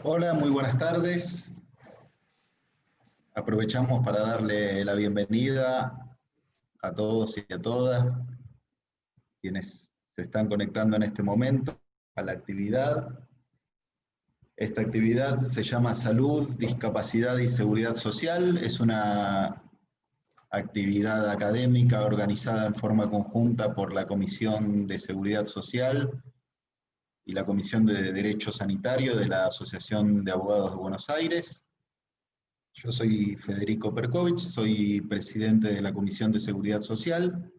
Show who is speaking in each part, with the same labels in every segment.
Speaker 1: Hola, muy buenas tardes. Aprovechamos para darle la bienvenida a todos y a todas quienes se están conectando en este momento a la actividad. Esta actividad se llama Salud, Discapacidad y Seguridad Social. Es una actividad académica organizada en forma conjunta por la Comisión de Seguridad Social y la Comisión de Derecho Sanitario de la Asociación de Abogados de Buenos Aires. Yo soy Federico Perkovich, soy presidente de la Comisión de Seguridad Social.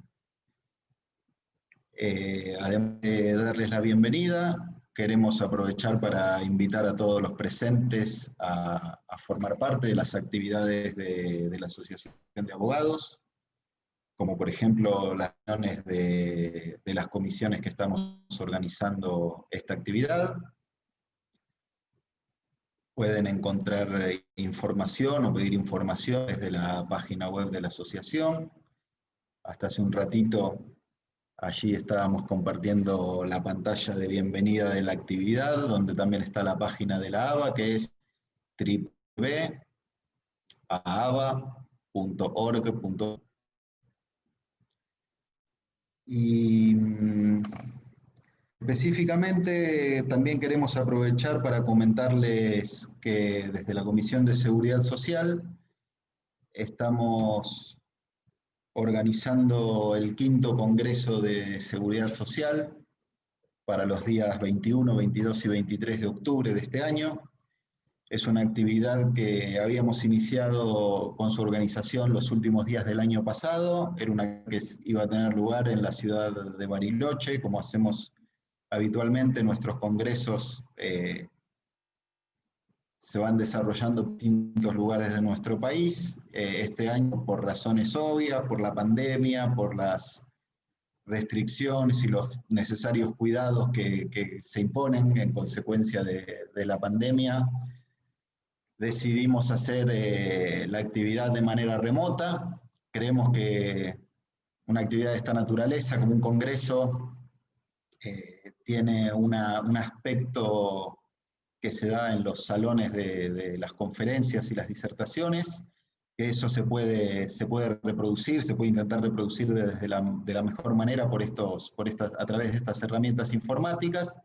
Speaker 1: Además de darles la bienvenida, queremos aprovechar para invitar a todos los presentes a formar parte de las actividades de la Asociación de Abogados, como por ejemplo las reuniones de las comisiones que estamos organizando esta actividad. Pueden encontrar información o pedir información desde la página web de la asociación. Hasta hace un ratito allí estábamos compartiendo la pantalla de bienvenida de la actividad, donde también está la página de la ABA, que es www.aaba.org. Y específicamente también queremos aprovechar para comentarles que desde la Comisión de Seguridad Social estamos organizando el 5º Congreso de Seguridad Social para los días 21, 22 y 23 de octubre de este año. Es una actividad que habíamos iniciado con su organización los últimos días del año pasado. Era una que iba a tener lugar en la ciudad de Bariloche, como hacemos habitualmente. Nuestros congresos se van desarrollando en distintos lugares de nuestro país. Este año, por razones obvias, por la pandemia, por las restricciones y los necesarios cuidados que se imponen en consecuencia de la pandemia, decidimos hacer la actividad de manera remota. Creemos que una actividad de esta naturaleza, como un congreso, tiene un aspecto que se da en los salones de las conferencias y las disertaciones, que eso se puede reproducir, se puede intentar reproducir de la mejor manera a través de estas herramientas informáticas,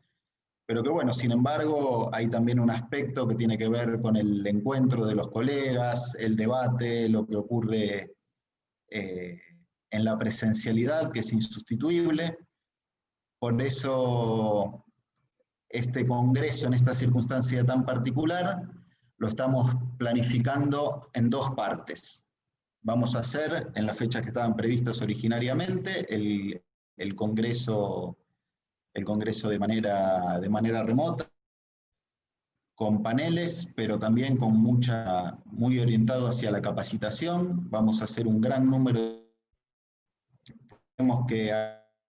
Speaker 1: pero que bueno, sin embargo, hay también un aspecto que tiene que ver con el encuentro de los colegas, el debate, lo que ocurre en la presencialidad, que es insustituible. Por eso este congreso, en esta circunstancia tan particular, lo estamos planificando en 2 partes. Vamos a hacer, en las fechas que estaban previstas originariamente, el congreso de manera remota, con paneles, pero también con muy orientado hacia la capacitación. Vamos a hacer un gran número,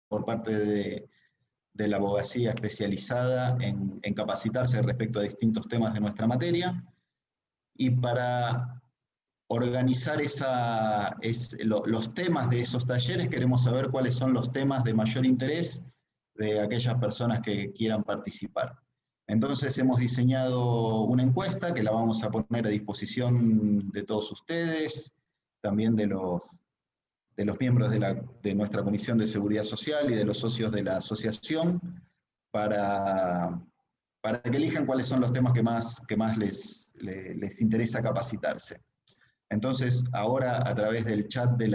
Speaker 1: por parte de la abogacía especializada en capacitarse respecto a distintos temas de nuestra materia, y para organizar los temas de esos talleres queremos saber cuáles son los temas de mayor interés de aquellas personas que quieran participar. Entonces hemos diseñado una encuesta que la vamos a poner a disposición de todos ustedes, también de los miembros de nuestra Comisión de Seguridad Social y de los socios de la asociación, para que elijan cuáles son los temas que más les interesa capacitarse. Entonces, ahora a través del chat de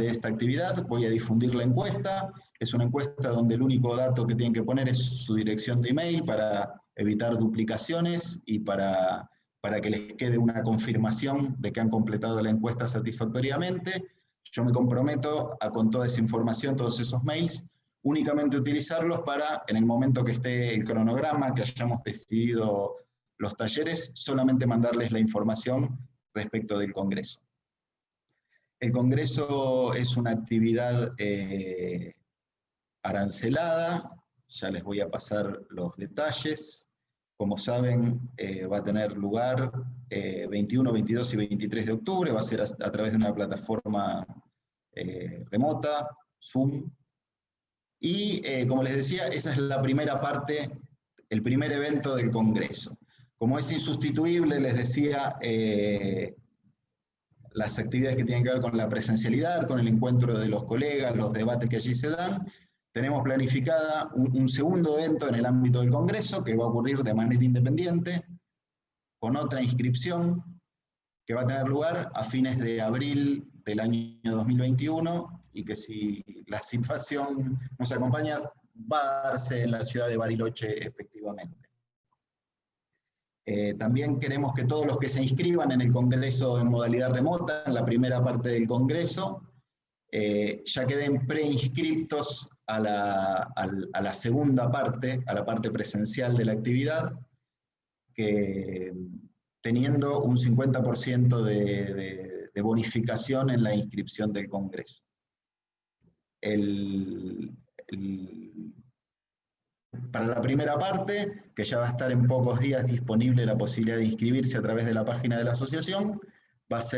Speaker 1: esta actividad voy a difundir la encuesta. Es una encuesta donde el único dato que tienen que poner es su dirección de email para evitar duplicaciones y para que les quede una confirmación de que han completado la encuesta satisfactoriamente. Yo me comprometo con toda esa información, todos esos mails, únicamente utilizarlos para, en el momento que esté el cronograma, que hayamos decidido los talleres, solamente mandarles la información respecto del Congreso. El Congreso es una actividad arancelada, ya les voy a pasar los detalles. Como saben, va a tener lugar 21, 22 y 23 de octubre, va a ser a través de una plataforma remota, Zoom. Y como les decía, esa es la primera parte el primer evento del Congreso. Como es insustituible, les decía, las actividades que tienen que ver con la presencialidad, con el encuentro de los colegas, los debates que allí se dan, tenemos planificada un segundo evento en el ámbito del Congreso que va a ocurrir de manera independiente, con otra inscripción que va a tener lugar a fines de abril del año 2021 y que si la situación nos acompaña va a darse en la ciudad de Bariloche efectivamente. También queremos que todos los que se inscriban en el Congreso en modalidad remota, en la primera parte del Congreso, ya queden preinscriptos a la segunda parte, a la parte presencial de la actividad, que teniendo un 50% de bonificación en la inscripción del Congreso. Para la primera parte, que ya va a estar en pocos días disponible la posibilidad de inscribirse a través de la página de la asociación, va a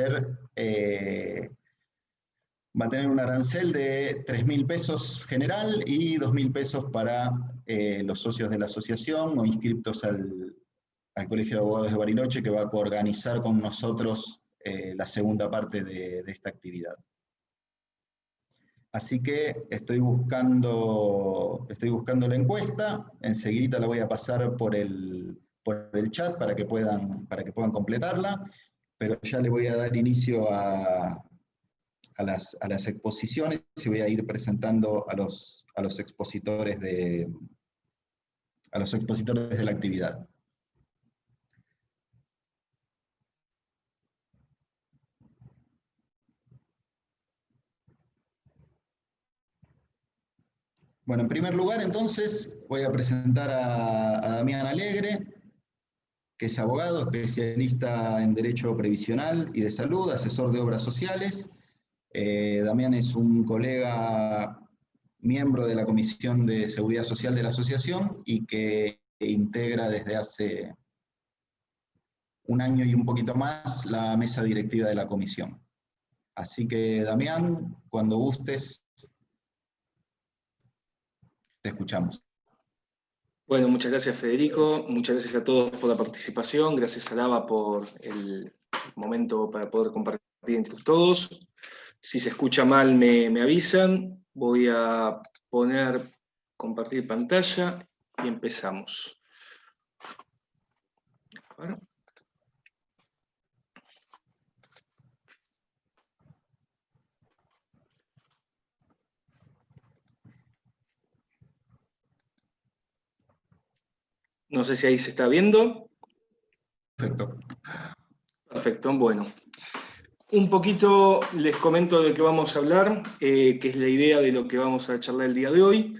Speaker 1: tener un arancel de 3.000 pesos general y 2.000 pesos para los socios de la asociación o inscriptos al Colegio de Abogados de Bariloche, que va a coorganizar con nosotros la segunda parte de esta actividad. Así que estoy buscando la encuesta, enseguida la voy a pasar por el chat para que puedan completarla, pero ya le voy a dar inicio a las exposiciones y voy a ir presentando a los expositores de la actividad. Bueno, en primer lugar, entonces, voy a presentar a Damián Alegre, que es abogado, especialista en Derecho Previsional y de Salud, asesor de Obras Sociales. Damián es un colega miembro de la Comisión de Seguridad Social de la Asociación y que integra desde hace un año y un poquito más la mesa directiva de la comisión. Así que, Damián, cuando gustes, te escuchamos.
Speaker 2: Bueno, muchas gracias Federico, muchas gracias a todos por la participación, gracias a Lava por el momento para poder compartir entre todos. Si se escucha mal me avisan, voy a poner compartir pantalla y empezamos. Bueno. No sé si ahí se está viendo.
Speaker 1: Perfecto.
Speaker 2: Perfecto, bueno. Un poquito les comento de qué vamos a hablar, que es la idea de lo que vamos a charlar el día de hoy.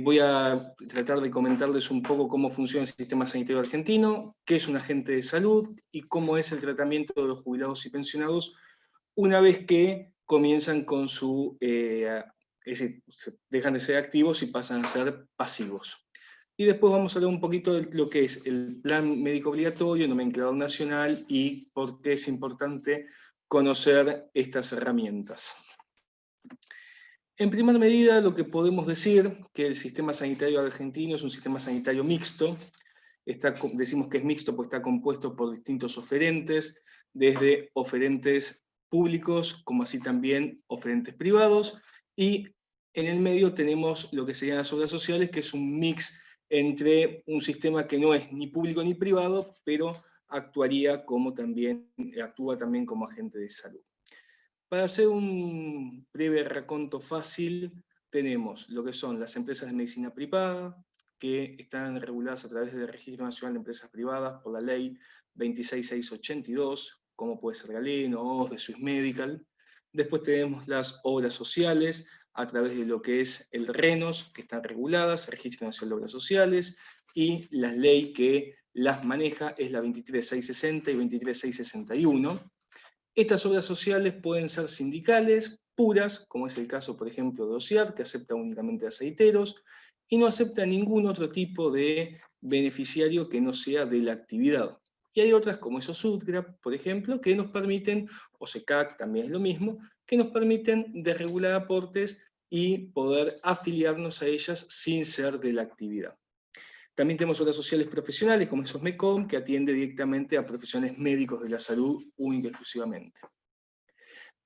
Speaker 2: Voy a tratar de comentarles un poco cómo funciona el sistema sanitario argentino, qué es un agente de salud y cómo es el tratamiento de los jubilados y pensionados una vez que comienzan con su, es decir, dejan de ser activos y pasan a ser pasivos. Y después vamos a hablar un poquito de lo que es el plan médico obligatorio, nomenclador nacional y por qué es importante conocer estas herramientas. En primera medida, lo que podemos decir que el sistema sanitario argentino es un sistema sanitario mixto. Decimos que es mixto porque está compuesto por distintos oferentes, desde oferentes públicos como así también oferentes privados, y en el medio tenemos lo que serían las obras sociales, que es un mix entre un sistema que no es ni público ni privado, pero actúa también como agente de salud. Para hacer un breve raconto fácil, tenemos lo que son las empresas de medicina privada, que están reguladas a través del Registro Nacional de Empresas Privadas por la Ley 26682, como puede ser Galeno, OSDE, Swiss Medical. Después tenemos las obras sociales, a través de lo que es el RENOS, que están reguladas, Registro Nacional de Obras Sociales, y la ley que las maneja es la 23660 y 23661. Estas obras sociales pueden ser sindicales, puras, como es el caso, por ejemplo, de OSIAD, que acepta únicamente aceiteros, y no acepta ningún otro tipo de beneficiario que no sea de la actividad. Y hay otras, como es OSUTGRAP, por ejemplo, que nos permiten, o SECAC también es lo mismo, que nos permiten desregular aportes y poder afiliarnos a ellas sin ser de la actividad. También tenemos obras sociales profesionales, como esos MECOM, que atiende directamente a profesionales médicos de la salud, única y exclusivamente.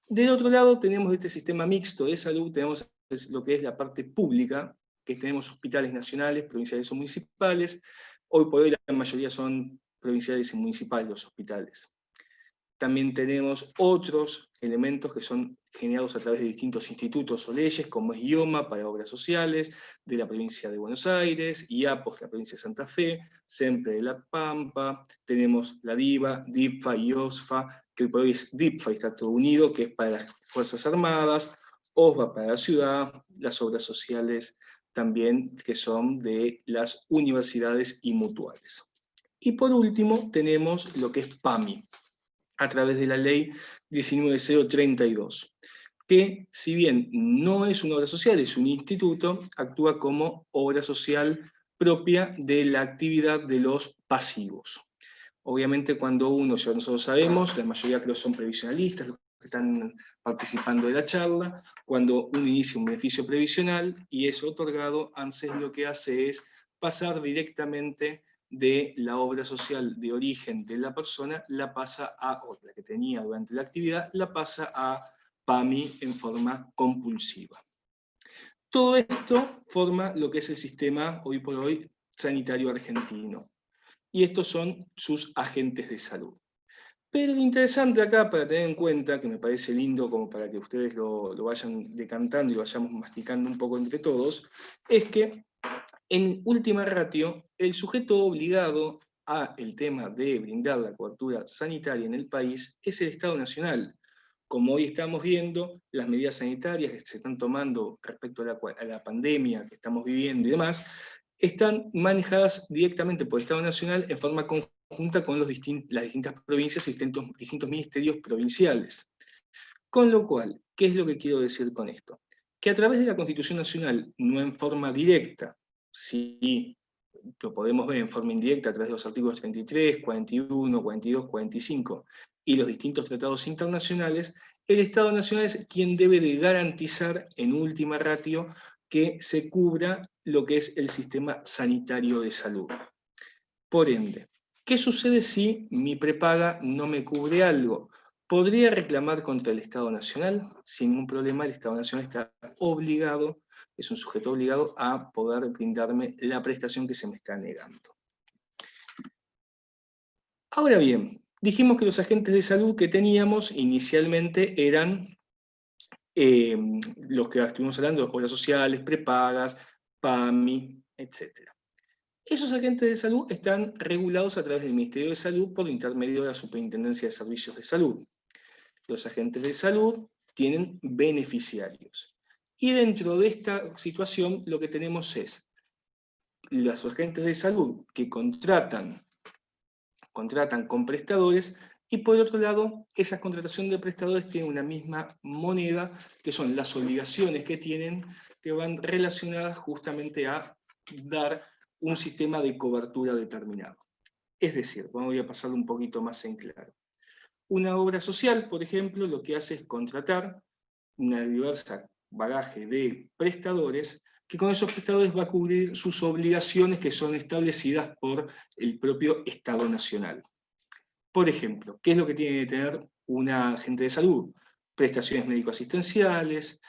Speaker 2: Del otro lado tenemos este sistema mixto de salud, tenemos lo que es la parte pública, que tenemos hospitales nacionales, provinciales o municipales. Hoy por hoy la mayoría son provinciales y municipales los hospitales. También tenemos otros elementos que son generados a través de distintos institutos o leyes, como es IOMA para obras sociales, de la provincia de Buenos Aires, IAPOS de la provincia de Santa Fe, SEMPRE de La Pampa, tenemos la DIVA, DIPFA y OSFA, que por hoy es DIPFA y está todo unido, que es para las Fuerzas Armadas, OSFA para la ciudad, las obras sociales también que son de las universidades y mutuales. Y por último tenemos lo que es PAMI, a través de la ley 19.032, que si bien no es una obra social, es un instituto, actúa como obra social propia de la actividad de los pasivos. Obviamente cuando uno, ya nosotros sabemos, la mayoría creo son previsionalistas, los que están participando de la charla, cuando uno inicia un beneficio previsional y es otorgado, ANSES lo que hace es pasar directamente de la obra social de origen de la persona, la pasa a, o la que tenía durante la actividad, la pasa a PAMI en forma compulsiva. Todo esto forma lo que es el sistema, hoy por hoy, sanitario argentino. Y estos son sus agentes de salud. Pero lo interesante acá, para tener en cuenta, que me parece lindo como para que ustedes lo vayan decantando y vayamos masticando un poco entre todos, es que en última ratio, el sujeto obligado a el tema de brindar la cobertura sanitaria en el país es el Estado Nacional. Como hoy estamos viendo, las medidas sanitarias que se están tomando respecto a la pandemia que estamos viviendo y demás, están manejadas directamente por el Estado Nacional en forma conjunta con las distintas provincias y distintos ministerios provinciales. Con lo cual, ¿qué es lo que quiero decir con esto? Que a través de la Constitución Nacional, no en forma directa, sí lo podemos ver en forma indirecta a través de los artículos 33, 41, 42, 45 y los distintos tratados internacionales, el Estado Nacional es quien debe de garantizar en última ratio que se cubra lo que es el sistema sanitario de salud. Por ende, ¿qué sucede si mi prepaga no me cubre algo? ¿Podría reclamar contra el Estado Nacional? Sin ningún problema, el Estado Nacional está obligado, es un sujeto obligado a poder brindarme la prestación que se me está negando. Ahora bien, dijimos que los agentes de salud que teníamos inicialmente eran los que estuvimos hablando, obras sociales, prepagas, PAMI, etc. Esos agentes de salud están regulados a través del Ministerio de Salud por intermedio de la Superintendencia de Servicios de Salud. Los agentes de salud tienen beneficiarios. Y dentro de esta situación lo que tenemos es los agentes de salud que contratan con prestadores, y por otro lado, esa contratación de prestadores tiene una misma moneda, que son las obligaciones que tienen, que van relacionadas justamente a dar un sistema de cobertura determinado. Es decir, voy a pasarlo un poquito más en claro. Una obra social, por ejemplo, lo que hace es contratar una diversa bagaje de prestadores, que con esos prestadores va a cubrir sus obligaciones que son establecidas por el propio Estado Nacional. Por ejemplo, ¿qué es lo que tiene que tener un agente de salud? Prestaciones médico-asistenciales,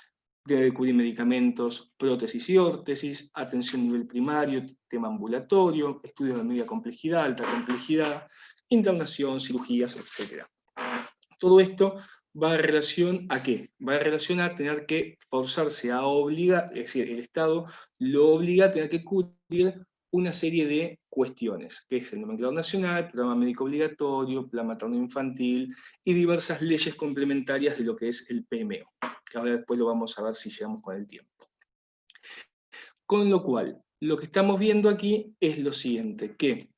Speaker 2: debe cubrir medicamentos, prótesis y órtesis, atención a nivel primario, tema ambulatorio, estudios de media complejidad, alta complejidad, internación, cirugías, etc. Todo esto va en relación a ¿qué? Va en relación a tener que forzarse a obligar, es decir, el Estado lo obliga a tener que cubrir una serie de cuestiones, que es el nomenclador nacional, programa médico obligatorio, plan materno-infantil y diversas leyes complementarias de lo que es el PMO, que ahora después lo vamos a ver si llegamos con el tiempo. Con lo cual, lo que estamos viendo aquí es lo siguiente, que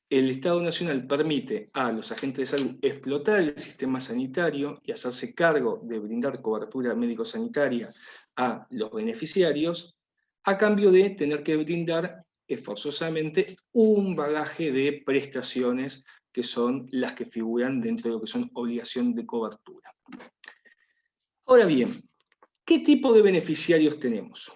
Speaker 2: el Estado Nacional permite a los agentes de salud explotar el sistema sanitario y hacerse cargo de brindar cobertura médico-sanitaria a los beneficiarios, a cambio de tener que brindar forzosamente un bagaje de prestaciones que son las que figuran dentro de lo que son obligación de cobertura. Ahora bien, ¿qué tipo de beneficiarios tenemos?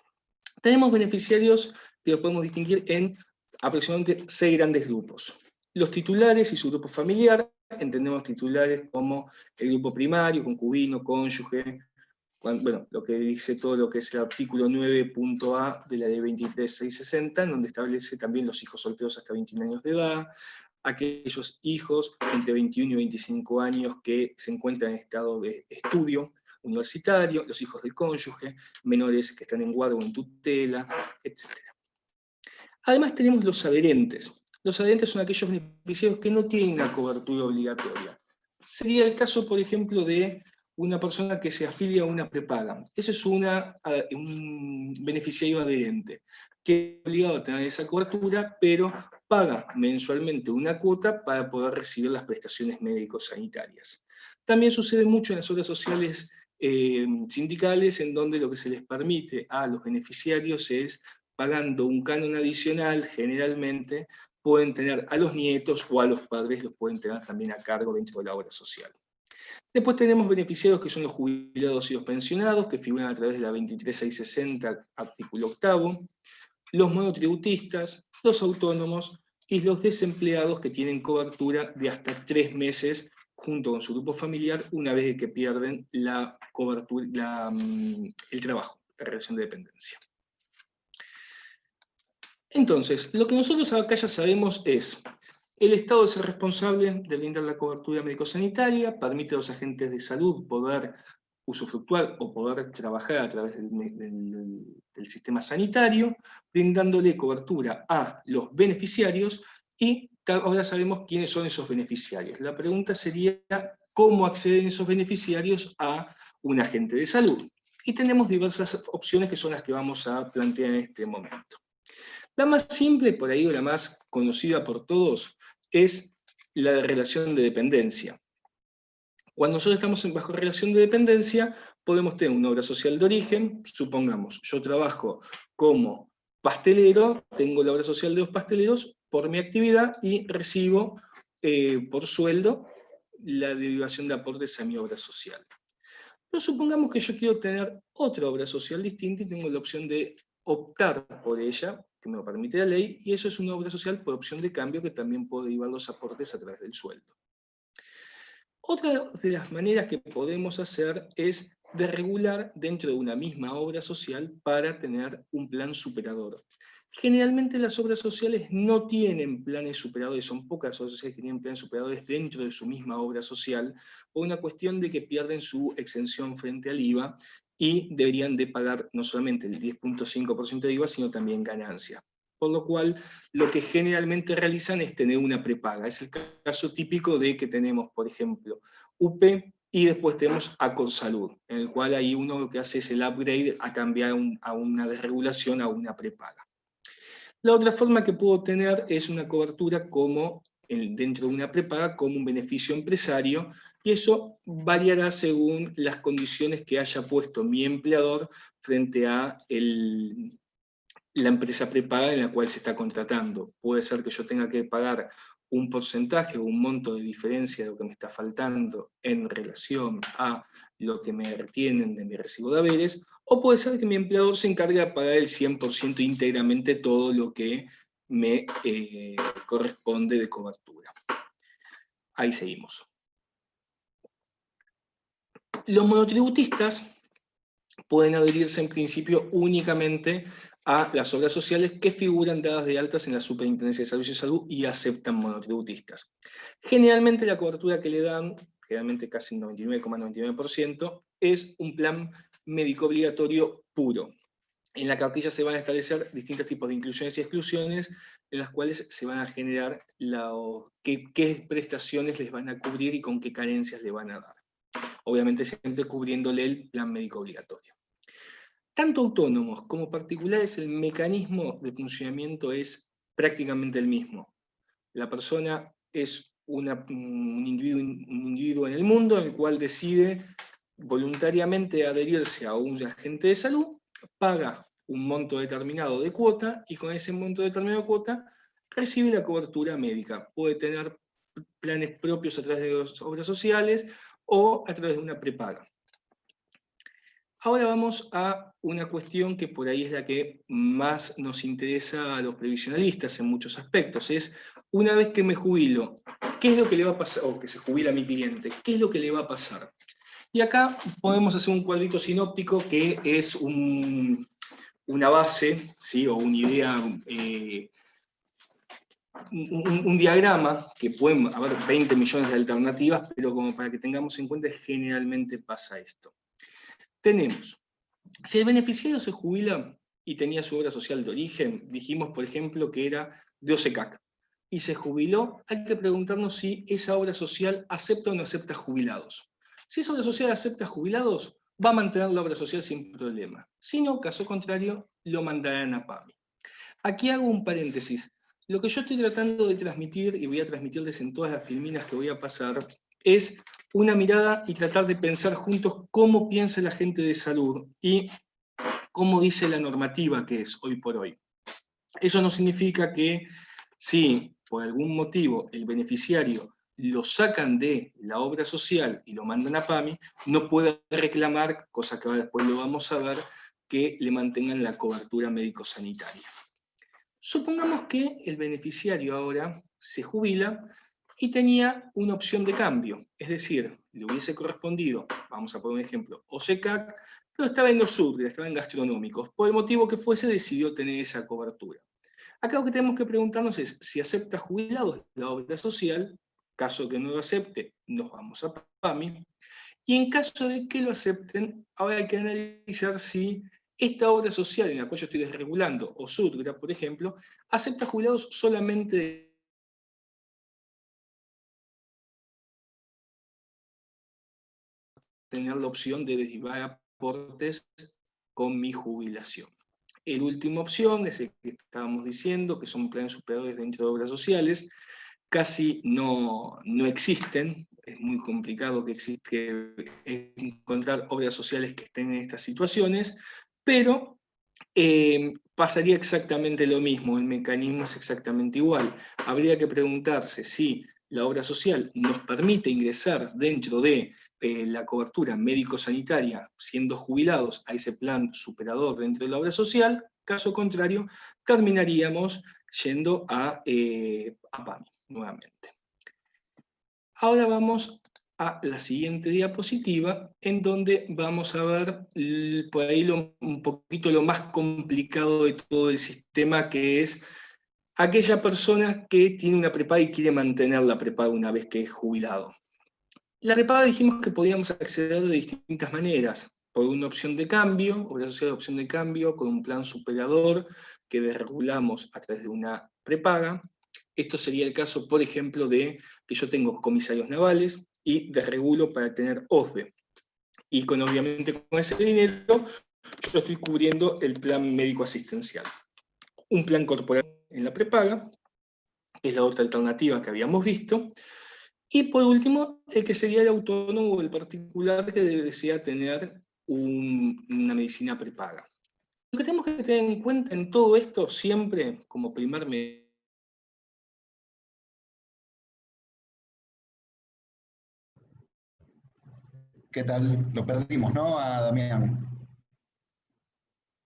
Speaker 2: Tenemos beneficiarios que los podemos distinguir en aproximadamente 6 grandes grupos. Los titulares y su grupo familiar, entendemos titulares como el grupo primario, concubino, cónyuge, bueno, lo que dice todo lo que es el artículo 9.a de la ley 23.660, en donde establece también los hijos solteros hasta 21 años de edad, aquellos hijos entre 21 y 25 años que se encuentran en estado de estudio universitario, los hijos del cónyuge, menores que están en guarda o en tutela, etc. Además tenemos los adherentes. Los adherentes son aquellos beneficiarios que no tienen una cobertura obligatoria. Sería el caso, por ejemplo, de una persona que se afilia a una prepaga. Ese es un beneficiario adherente, que es obligado a tener esa cobertura, pero paga mensualmente una cuota para poder recibir las prestaciones médico-sanitarias. También sucede mucho en las obras sociales sindicales, en donde lo que se les permite a los beneficiarios es, pagando un canon adicional, generalmente pueden tener a los nietos o a los padres, los pueden tener también a cargo dentro de la obra social. Después tenemos beneficiarios que son los jubilados y los pensionados, que figuran a través de la 23.660, artículo 8, los monotributistas, los autónomos y los desempleados que tienen cobertura de hasta 3 meses junto con su grupo familiar una vez que pierden la cobertura, el trabajo, la relación de dependencia. Entonces, lo que nosotros acá ya sabemos es, el Estado es el responsable de brindar la cobertura médico-sanitaria, permite a los agentes de salud poder usufructuar o poder trabajar a través del sistema sanitario, brindándole cobertura a los beneficiarios, y ahora sabemos quiénes son esos beneficiarios. La pregunta sería, ¿cómo acceden esos beneficiarios a un agente de salud? Y tenemos diversas opciones que son las que vamos a plantear en este momento. La más simple, por ahí, o la más conocida por todos, es la relación de dependencia. Cuando nosotros estamos bajo relación de dependencia, podemos tener una obra social de origen. Supongamos, yo trabajo como pastelero, tengo la obra social de los pasteleros por mi actividad y recibo por sueldo la derivación de aportes a mi obra social. Pero supongamos que yo quiero tener otra obra social distinta y tengo la opción de optar por ella, que me lo permite la ley, y eso es una obra social por opción de cambio que también puede derivar los aportes a través del sueldo. Otra de las maneras que podemos hacer es de regular dentro de una misma obra social para tener un plan superador. Generalmente las obras sociales no tienen planes superadores, son pocas obras sociales que tienen planes superadores dentro de su misma obra social, por una cuestión de que pierden su exención frente al IVA y deberían de pagar no solamente el 10.5% de IVA, sino también ganancia. Por lo cual, lo que generalmente realizan es tener una prepaga. Es el caso típico de que tenemos, por ejemplo, UP y después tenemos Acorsalud, en el cual ahí uno lo que hace es el upgrade a cambiar a una desregulación a una prepaga. La otra forma que puedo tener es una cobertura como dentro de una prepaga como un beneficio empresario, y eso variará según las condiciones que haya puesto mi empleador frente a la empresa prepaga en la cual se está contratando. Puede ser que yo tenga que pagar un porcentaje o un monto de diferencia de lo que me está faltando en relación a lo que me retienen de mi recibo de haberes, o puede ser que mi empleador se encargue de pagar el 100% íntegramente todo lo que me corresponde de cobertura. Ahí seguimos. Los monotributistas pueden adherirse en principio únicamente a las obras sociales que figuran dadas de altas en la Superintendencia de Servicios de Salud y aceptan monotributistas. Generalmente la cobertura que le dan, generalmente casi el 99,99%, es un plan médico obligatorio puro. En la cartilla se van a establecer distintos tipos de inclusiones y exclusiones, en las cuales se van a generar qué prestaciones les van a cubrir y con qué carencias le van a dar. Obviamente siempre cubriéndole el plan médico obligatorio. Tanto autónomos como particulares, el mecanismo de funcionamiento es prácticamente el mismo. La persona es un individuo en el mundo en el cual decide voluntariamente adherirse a un agente de salud, paga un monto determinado de cuota y con ese monto determinado de cuota recibe la cobertura médica. Puede tener planes propios a través de las obras sociales o a través de una prepaga. Ahora vamos a una cuestión que por ahí es la que más nos interesa a los previsionalistas en muchos aspectos, es una vez que me jubilo, ¿qué es lo que le va a pasar? O que se jubila mi cliente, ¿qué es lo que le va a pasar? Y acá podemos hacer un cuadrito sinóptico que es una base, ¿sí? O una idea, un diagrama, que pueden haber 20 millones de alternativas, pero como para que tengamos en cuenta, generalmente pasa esto. Tenemos, si el beneficiario se jubila y tenía su obra social de origen, dijimos, por ejemplo, que era de OSECAC, y se jubiló, hay que preguntarnos si esa obra social acepta o no acepta jubilados. Si esa obra social acepta jubilados, va a mantener la obra social sin problema. Si no, caso contrario, lo mandarán a PAMI. Aquí hago un paréntesis. Lo que yo estoy tratando de transmitir, y voy a transmitirles en todas las filminas que voy a pasar, es una mirada y tratar de pensar juntos cómo piensa la gente de salud y cómo dice la normativa que es hoy por hoy. Eso no significa que si por algún motivo el beneficiario lo sacan de la obra social y lo mandan a PAMI, no puede reclamar, cosa que ahora después lo vamos a ver, que le mantengan la cobertura médico-sanitaria. Supongamos que el beneficiario ahora se jubila y tenía una opción de cambio, es decir, le hubiese correspondido, vamos a poner un ejemplo, OSECAC, pero estaba en los surdes, estaba en gastronómicos, por el motivo que fuese decidió tener esa cobertura. Acá lo que tenemos que preguntarnos es si acepta jubilados la obra social, caso que no lo acepte, nos vamos a PAMI, y en caso de que lo acepten, ahora hay que analizar si esta obra social en la cual yo estoy desregulando, o Sudgra, por ejemplo, acepta jubilados solamente de tener la opción de derivar aportes con mi jubilación. La última opción es el que estábamos diciendo, que son planes superiores dentro de obras sociales, casi no existen, es muy complicado que encontrar obras sociales que estén en estas situaciones, pero pasaría exactamente lo mismo, el mecanismo es exactamente igual. Habría que preguntarse si la obra social nos permite ingresar dentro de la cobertura médico-sanitaria, siendo jubilados a ese plan superador dentro de la obra social, caso contrario, terminaríamos yendo a PAMI nuevamente. Ahora vamos a la siguiente diapositiva, en donde vamos a ver por ahí un poquito lo más complicado de todo el sistema, que es aquella persona que tiene una prepaga y quiere mantener la prepaga una vez que es jubilado. La prepaga dijimos que podíamos acceder de distintas maneras, por una opción de cambio, obra social de opción de cambio, con un plan superador que desregulamos a través de una prepaga. Esto sería el caso, por ejemplo, de que yo tengo comisarios navales y desregulo para tener OSDE. Y obviamente con ese dinero yo estoy cubriendo el plan médico asistencial. Un plan corporativo en la prepaga, que es la otra alternativa que habíamos visto. Y por último, el que sería el autónomo o el particular que desea tener una medicina prepaga. Lo que tenemos que tener en cuenta en todo esto siempre, como primer medida,
Speaker 1: ¿Qué tal? Lo perdimos, ¿no? A Damián.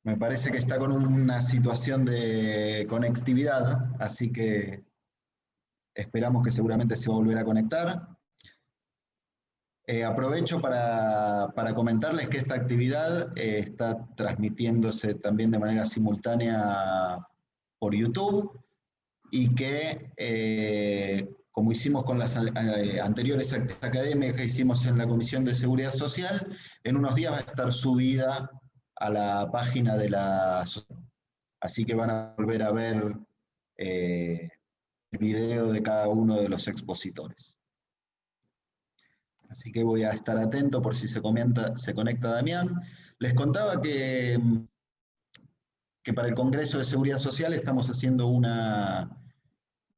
Speaker 1: Me parece que está con una situación de conectividad, así que esperamos que seguramente se va a volver a conectar. Aprovecho para comentarles que esta actividad está transmitiéndose también de manera simultánea por YouTube y que, como hicimos con las anteriores academias que hicimos en la Comisión de Seguridad Social, en unos días va a estar subida a la página de la asociación. Así que van a volver a ver el video de cada uno de los expositores. Así que voy a estar atento por si se conecta Damián. Les contaba que para el Congreso de Seguridad Social estamos haciendo una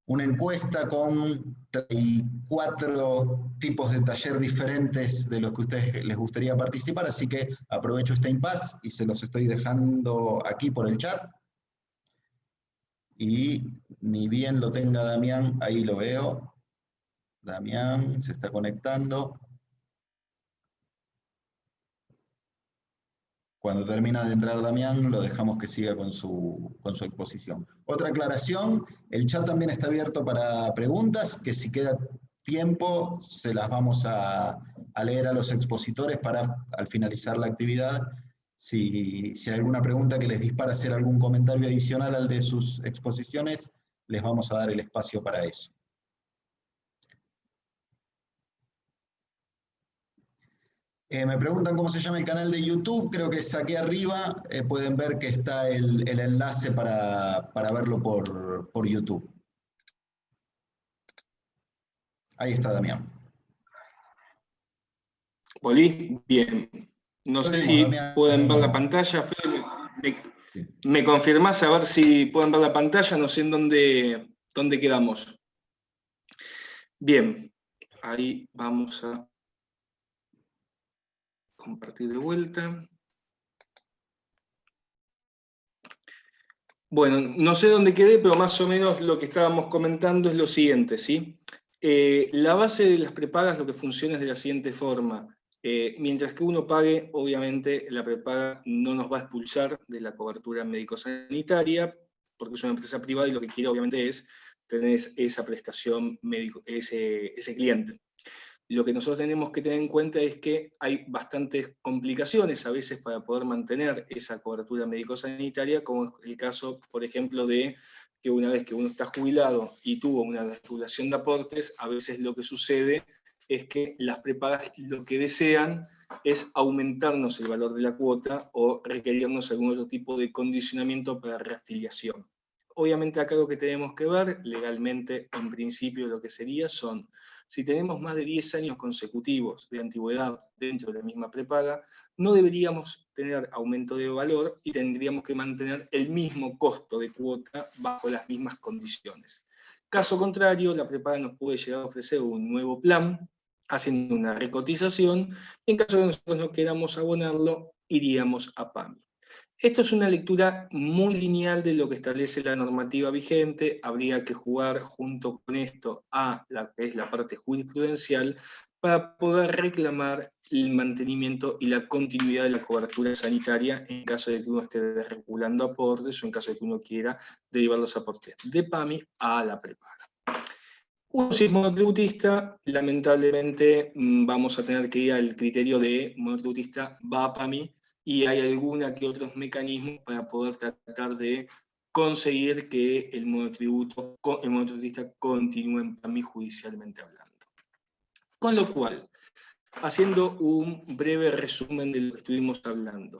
Speaker 1: encuesta con 34 tipos de taller diferentes de los que a ustedes les gustaría participar, así que aprovecho este impasse y se los estoy dejando aquí por el chat. Y ni bien lo tenga Damián, ahí lo veo. Damián se está conectando. Cuando termina de entrar Damián, lo dejamos que siga con su exposición. Otra aclaración, el chat también está abierto para preguntas, que si queda tiempo se las vamos a leer a los expositores para, al finalizar la actividad, si hay alguna pregunta que les dispara hacer algún comentario adicional al de sus exposiciones, les vamos a dar el espacio para eso. Me preguntan cómo se llama el canal de YouTube, creo que saqué arriba, pueden ver que está el enlace para verlo por YouTube. Ahí está, Damián.
Speaker 2: ¿Volví? Bien. No sé
Speaker 1: Volvimos,
Speaker 2: si
Speaker 1: Damián,
Speaker 2: pueden
Speaker 1: de
Speaker 2: ver la
Speaker 1: nuevo.
Speaker 2: pantalla. Fede,
Speaker 1: Sí.
Speaker 2: ¿me confirmás a ver si pueden ver la pantalla? No sé en dónde quedamos. Bien, ahí vamos a compartir de vuelta. Bueno, no sé dónde quedé, pero más o menos lo que estábamos comentando es lo siguiente, ¿sí? La base de las prepagas lo que funciona es de la siguiente forma. Mientras que uno pague, obviamente la prepaga no nos va a expulsar de la cobertura médico-sanitaria, porque es una empresa privada y lo que quiere obviamente es tener esa prestación médico, ese cliente. Lo que nosotros tenemos que tener en cuenta es que hay bastantes complicaciones a veces para poder mantener esa cobertura médico-sanitaria, como es el caso, por ejemplo, de que una vez que uno está jubilado y tuvo una desregulación de aportes, a veces lo que sucede es que las prepagas lo que desean es aumentarnos el valor de la cuota o requerirnos algún otro tipo de condicionamiento para reafiliación. Obviamente acá lo que tenemos que ver legalmente, en principio lo que sería son, si tenemos más de 10 años consecutivos de antigüedad dentro de la misma prepaga, no deberíamos tener aumento de valor y tendríamos que mantener el mismo costo de cuota bajo las mismas condiciones. Caso contrario, la prepaga nos puede llegar a ofrecer un nuevo plan, haciendo una recotización, y en caso de que nosotros no queramos abonarlo, iríamos a PAMI. Esto es una lectura muy lineal de lo que establece la normativa vigente. Habría que jugar junto con esto a la que es la parte jurisprudencial para poder reclamar el mantenimiento y la continuidad de la cobertura sanitaria en caso de que uno esté desregulando aportes o en caso de que uno quiera derivar los aportes de PAMI a la prepaga. Un si es monotributista, lamentablemente vamos a tener que ir al criterio de monotributista va a PAMI, y hay alguna que otros mecanismos para poder tratar de conseguir que el monotributista continúe en PAMI judicialmente hablando. Con lo cual, haciendo un breve resumen de lo que estuvimos hablando,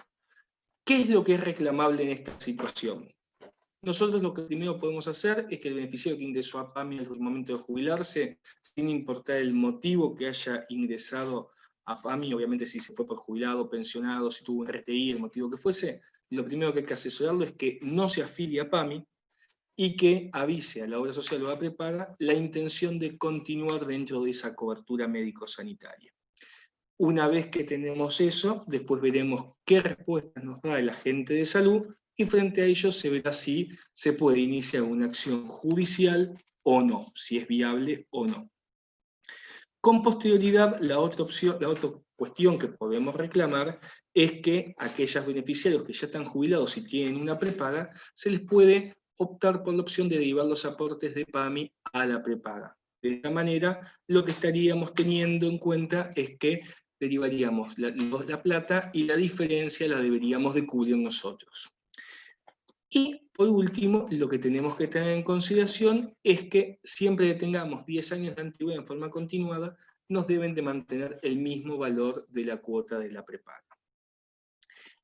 Speaker 2: ¿qué es lo que es reclamable en esta situación? Nosotros lo que primero podemos hacer es que el beneficiario que ingresó a PAMI en el momento de jubilarse, sin importar el motivo que haya ingresado a PAMI, obviamente si se fue por jubilado, pensionado, si tuvo un RTI, el motivo que fuese, lo primero que hay que asesorarlo es que no se afilie a PAMI y que avise a la obra social o a la prepaga la intención de continuar dentro de esa cobertura médico-sanitaria. Una vez que tenemos eso, después veremos qué respuestas nos da el agente de salud y frente a ello se verá si se puede iniciar una acción judicial o no, si es viable o no. Con posterioridad, la otra cuestión que podemos reclamar es que aquellos beneficiarios que ya están jubilados y tienen una prepaga, se les puede optar por la opción de derivar los aportes de PAMI a la prepaga. De esta manera, lo que estaríamos teniendo en cuenta es que derivaríamos la plata y la diferencia la deberíamos de cubrir nosotros. Y por último, lo que tenemos que tener en consideración es que siempre que tengamos 10 años de antigüedad en forma continuada, nos deben de mantener el mismo valor de la cuota de la prepaga.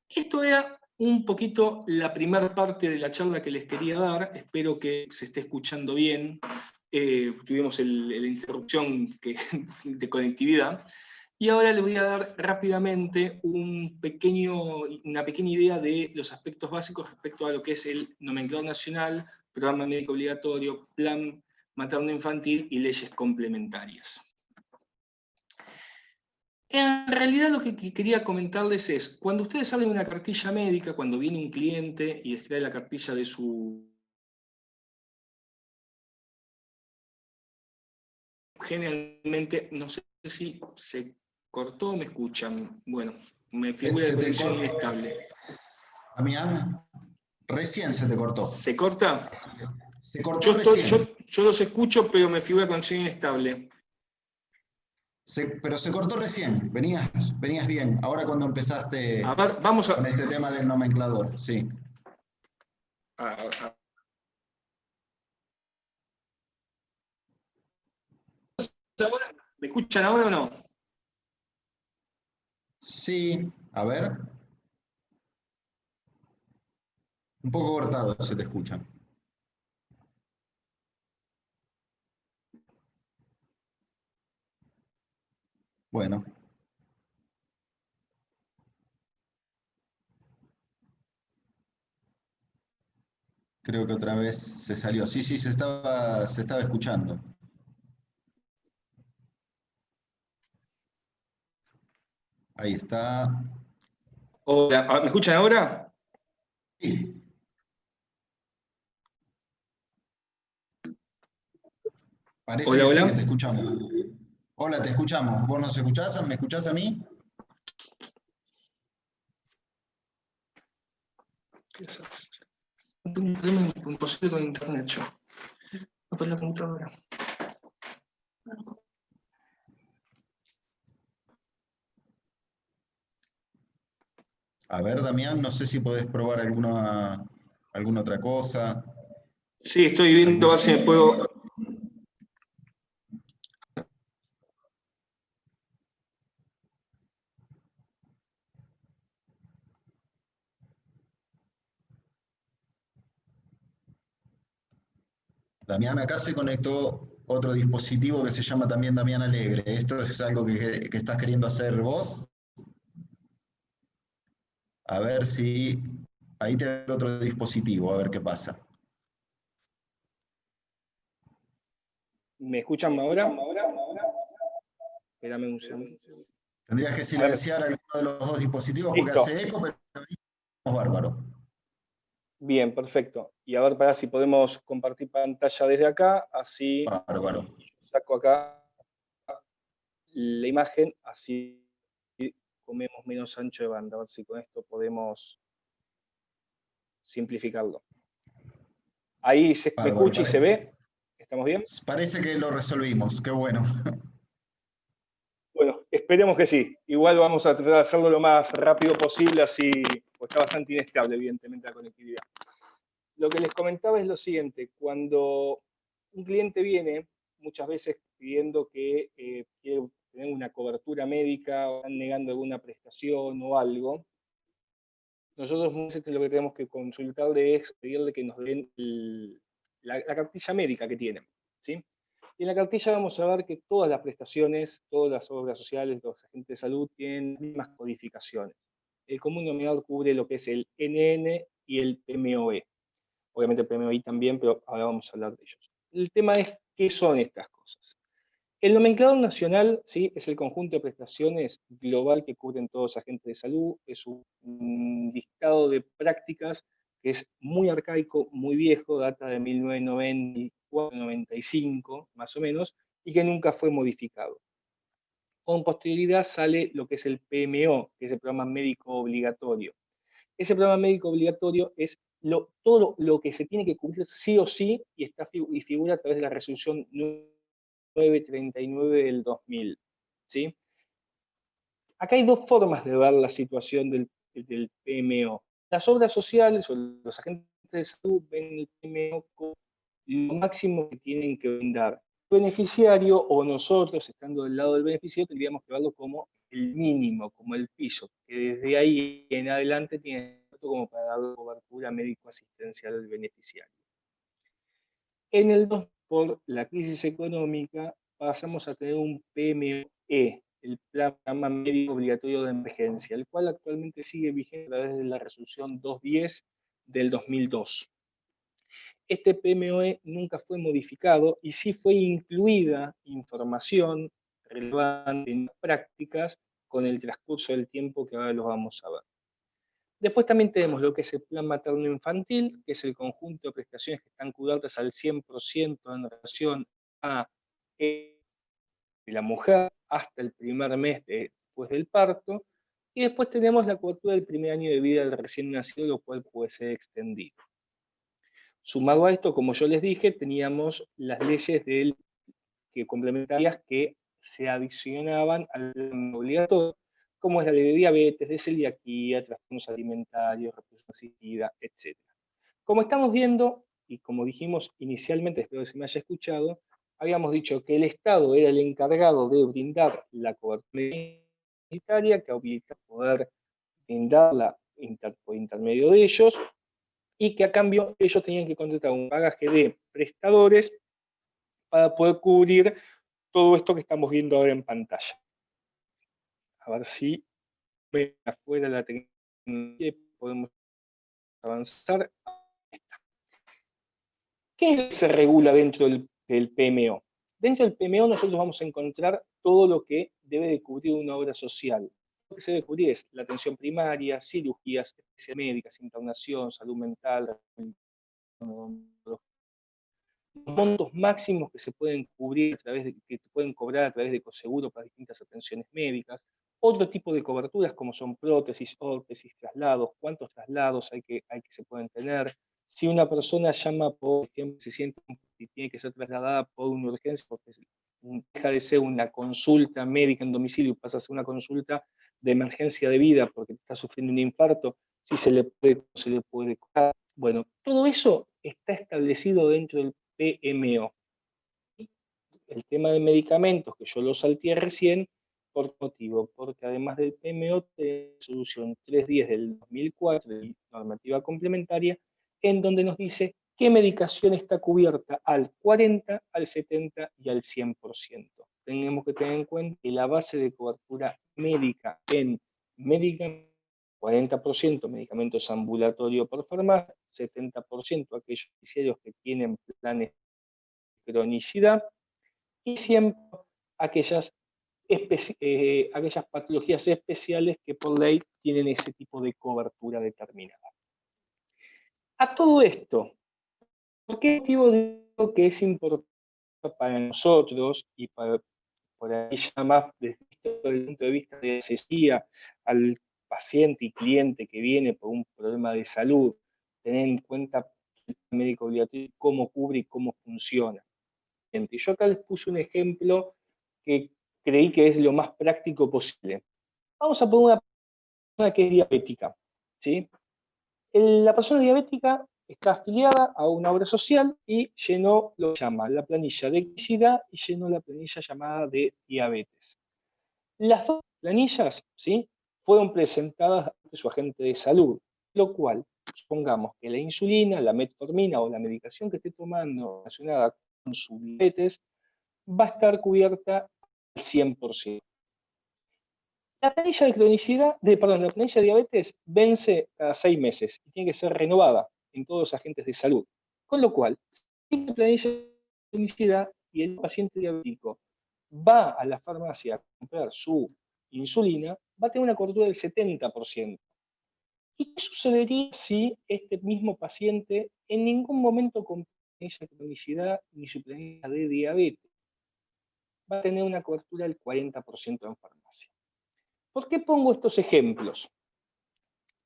Speaker 2: Esto era un poquito la primera parte de la charla que les quería dar. Espero que se esté escuchando bien. Tuvimos la interrupción de conectividad. Y ahora les voy a dar rápidamente una pequeña idea de los aspectos básicos respecto a lo que es el nomenclador nacional, programa médico obligatorio, plan materno-infantil y leyes complementarias. En realidad lo que quería comentarles es, cuando ustedes abren una cartilla médica, cuando viene un cliente y les trae la cartilla de su... Generalmente, no sé si se cortó o me escuchan. Bueno, me figura de conexión inestable.
Speaker 1: Damián, recién se te cortó.
Speaker 2: ¿Se corta?
Speaker 1: Se cortó recién.
Speaker 2: Yo los escucho, pero me figura conexión inestable.
Speaker 1: Pero se cortó recién, venías bien. Ahora cuando empezaste
Speaker 2: A ver, vamos a...
Speaker 1: con este tema del nomenclador, sí.
Speaker 2: ¿Me escuchan ahora o no?
Speaker 1: Sí, a ver. Un poco cortado se te escucha. Bueno. Creo que otra vez se salió. Sí, se estaba escuchando. Ahí está.
Speaker 2: Hola, ¿me escuchan ahora?
Speaker 1: Sí. Parece
Speaker 2: Hola,
Speaker 1: que sí que te
Speaker 2: hola.
Speaker 1: escuchamos. Hola, te escuchamos. ¿Vos nos escuchás? ¿Me escuchás a mí?
Speaker 2: Tengo un problema imposible con internet yo. No puedo la computadora.
Speaker 1: A ver, Damián, no sé si podés probar alguna otra cosa.
Speaker 2: Sí, estoy viendo a ver si me puedo...
Speaker 1: Damián, acá se conectó otro dispositivo que se llama también Damián Alegre. ¿Esto es algo que estás queriendo hacer vos? A ver si... Ahí te da otro dispositivo, a ver qué pasa.
Speaker 2: ¿Me escuchan ahora? Espérame un segundo.
Speaker 1: Tendrías que silenciar alguno de los dos dispositivos porque
Speaker 2: Listo.
Speaker 1: hace eco, pero es bárbaro.
Speaker 2: Bien, perfecto. Y a ver para si podemos compartir pantalla desde acá, así
Speaker 1: Bárbaro.
Speaker 2: saco acá la imagen, así comemos menos ancho de banda. A ver si con esto podemos simplificarlo. Ahí me
Speaker 1: Bárbaro.
Speaker 2: escucha y se ve. ¿Estamos bien?
Speaker 1: Parece que lo resolvimos. Qué bueno.
Speaker 2: Bueno, esperemos que sí. Igual vamos a tratar de hacerlo lo más rápido posible, así, pues está bastante inestable, evidentemente, la conectividad. Lo que les comentaba es lo siguiente: cuando un cliente viene muchas veces pidiendo que quiere tener una cobertura médica o están negando alguna prestación o algo, nosotros muchas veces lo que tenemos que consultarle es pedirle que nos den la cartilla médica que tienen, ¿sí? Y en la cartilla vamos a ver que todas las prestaciones, todas las obras sociales, los agentes de salud tienen las mismas codificaciones. El común denominador cubre lo que es el NN y el PMOE. Obviamente el PMI también, pero ahora vamos a hablar de ellos. El tema es qué son estas cosas. El nomenclador nacional, ¿sí?, es el conjunto de prestaciones global que cubren todos los agentes de salud, es un listado de prácticas que es muy arcaico, muy viejo, data de 1994-95 más o menos, y que nunca fue modificado. Con posterioridad sale lo que es el PMO, que es el programa médico obligatorio. Ese programa médico obligatorio es todo lo que se tiene que cumplir sí o sí y figura a través de la resolución 939 del 2000. ¿Sí? Acá hay dos formas de ver la situación del PMO. Las obras sociales o los agentes de salud ven el PMO como lo máximo que tienen que brindar. El beneficiario o nosotros, estando del lado del beneficiario, tendríamos que verlo como el mínimo, como el piso, que desde ahí en adelante tiene como para dar cobertura médico-asistencial al beneficiario. En el 2, por la crisis económica, pasamos a tener un PME, el Programa Médico Obligatorio de Emergencia, el cual actualmente sigue vigente a través de la resolución 210 del 2002. Este PMOE nunca fue modificado y sí fue incluida información relevante en prácticas con el transcurso del tiempo que ahora lo vamos a ver. Después también tenemos lo que es el plan materno-infantil, que es el conjunto de prestaciones que están cubiertas al 100% en relación a la mujer hasta el primer mes después del parto, Y después tenemos la cobertura del primer año de vida del recién nacido, lo cual puede ser extendido. Sumado a esto, como yo les dije, teníamos las leyes complementarias que se adicionaban al plan obligatorio, como es la ley de diabetes, de celiaquía, trastornos alimentarios, reproducción asistida, etc. Como estamos viendo, y como dijimos inicialmente, espero que se me haya escuchado, habíamos dicho que el Estado era el encargado de brindar la cobertura sanitaria, que habilita poder brindarla por intermedio de ellos, y que a cambio ellos tenían que contratar un bagaje de prestadores para poder cubrir todo esto que estamos viendo ahora en pantalla. A ver si ven afuera la tecnología y podemos avanzar. ¿Qué es lo que se regula dentro del PMO? Dentro del PMO nosotros vamos a encontrar todo lo que debe de cubrir una obra social. Lo que se debe cubrir es la atención primaria, cirugías médicas, internación, salud mental, los montos máximos que se pueden cubrir que pueden cobrar a través de Ecoseguro para distintas atenciones médicas, otro tipo de coberturas como son prótesis, órtesis, traslados, cuántos traslados hay que se pueden tener, si una persona llama, por ejemplo, se siente y tiene que ser trasladada por una urgencia, porque deja de ser una consulta médica en domicilio y pasa a ser una consulta de emergencia de vida porque está sufriendo un infarto, si se le puede cobrar. Bueno, todo eso está establecido dentro del PMO. El tema de medicamentos, que yo lo salteé recién, ¿por qué motivo? Porque además del PMO, de solución 310 del 2004, de normativa complementaria, en donde nos dice qué medicación está cubierta al 40, al 70 y al 100%. Tenemos que tener en cuenta que la base de cobertura médica en medicamentos, 40% medicamentos ambulatorios por farmacia, 70% aquellos beneficiarios que tienen planes de cronicidad, y siempre aquellas, aquellas patologías especiales que por ley tienen ese tipo de cobertura determinada. A todo esto, ¿por qué motivo digo que es importante para nosotros y por ahí ya más desde el punto de vista de asesoría al paciente y cliente que viene por un problema de salud, tener en cuenta el médico obligatorio, cómo cubre y cómo funciona? Y yo acá les puse un ejemplo que creí que es lo más práctico posible. Vamos a poner una persona que es diabética, ¿sí? La persona diabética está afiliada a una obra social y llenó lo que llama la planilla de obesidad y llenó la planilla llamada de diabetes. Las dos planillas, ¿sí?, fueron presentadas ante su agente de salud, lo cual, supongamos que la insulina, la metformina o la medicación que esté tomando relacionada con su diabetes va a estar cubierta al 100%. La planilla de cronicidad, la planilla de diabetes vence cada 6 meses y tiene que ser renovada en todos los agentes de salud. Con lo cual, si la planilla de cronicidad y el paciente diabético va a la farmacia a comprar su insulina, va a tener una cobertura del 70%. ¿Y qué sucedería si este mismo paciente en ningún momento compró su planilla de cronicidad ni su planilla de diabetes? Va a tener una cobertura del 40% en farmacia. ¿Por qué pongo estos ejemplos?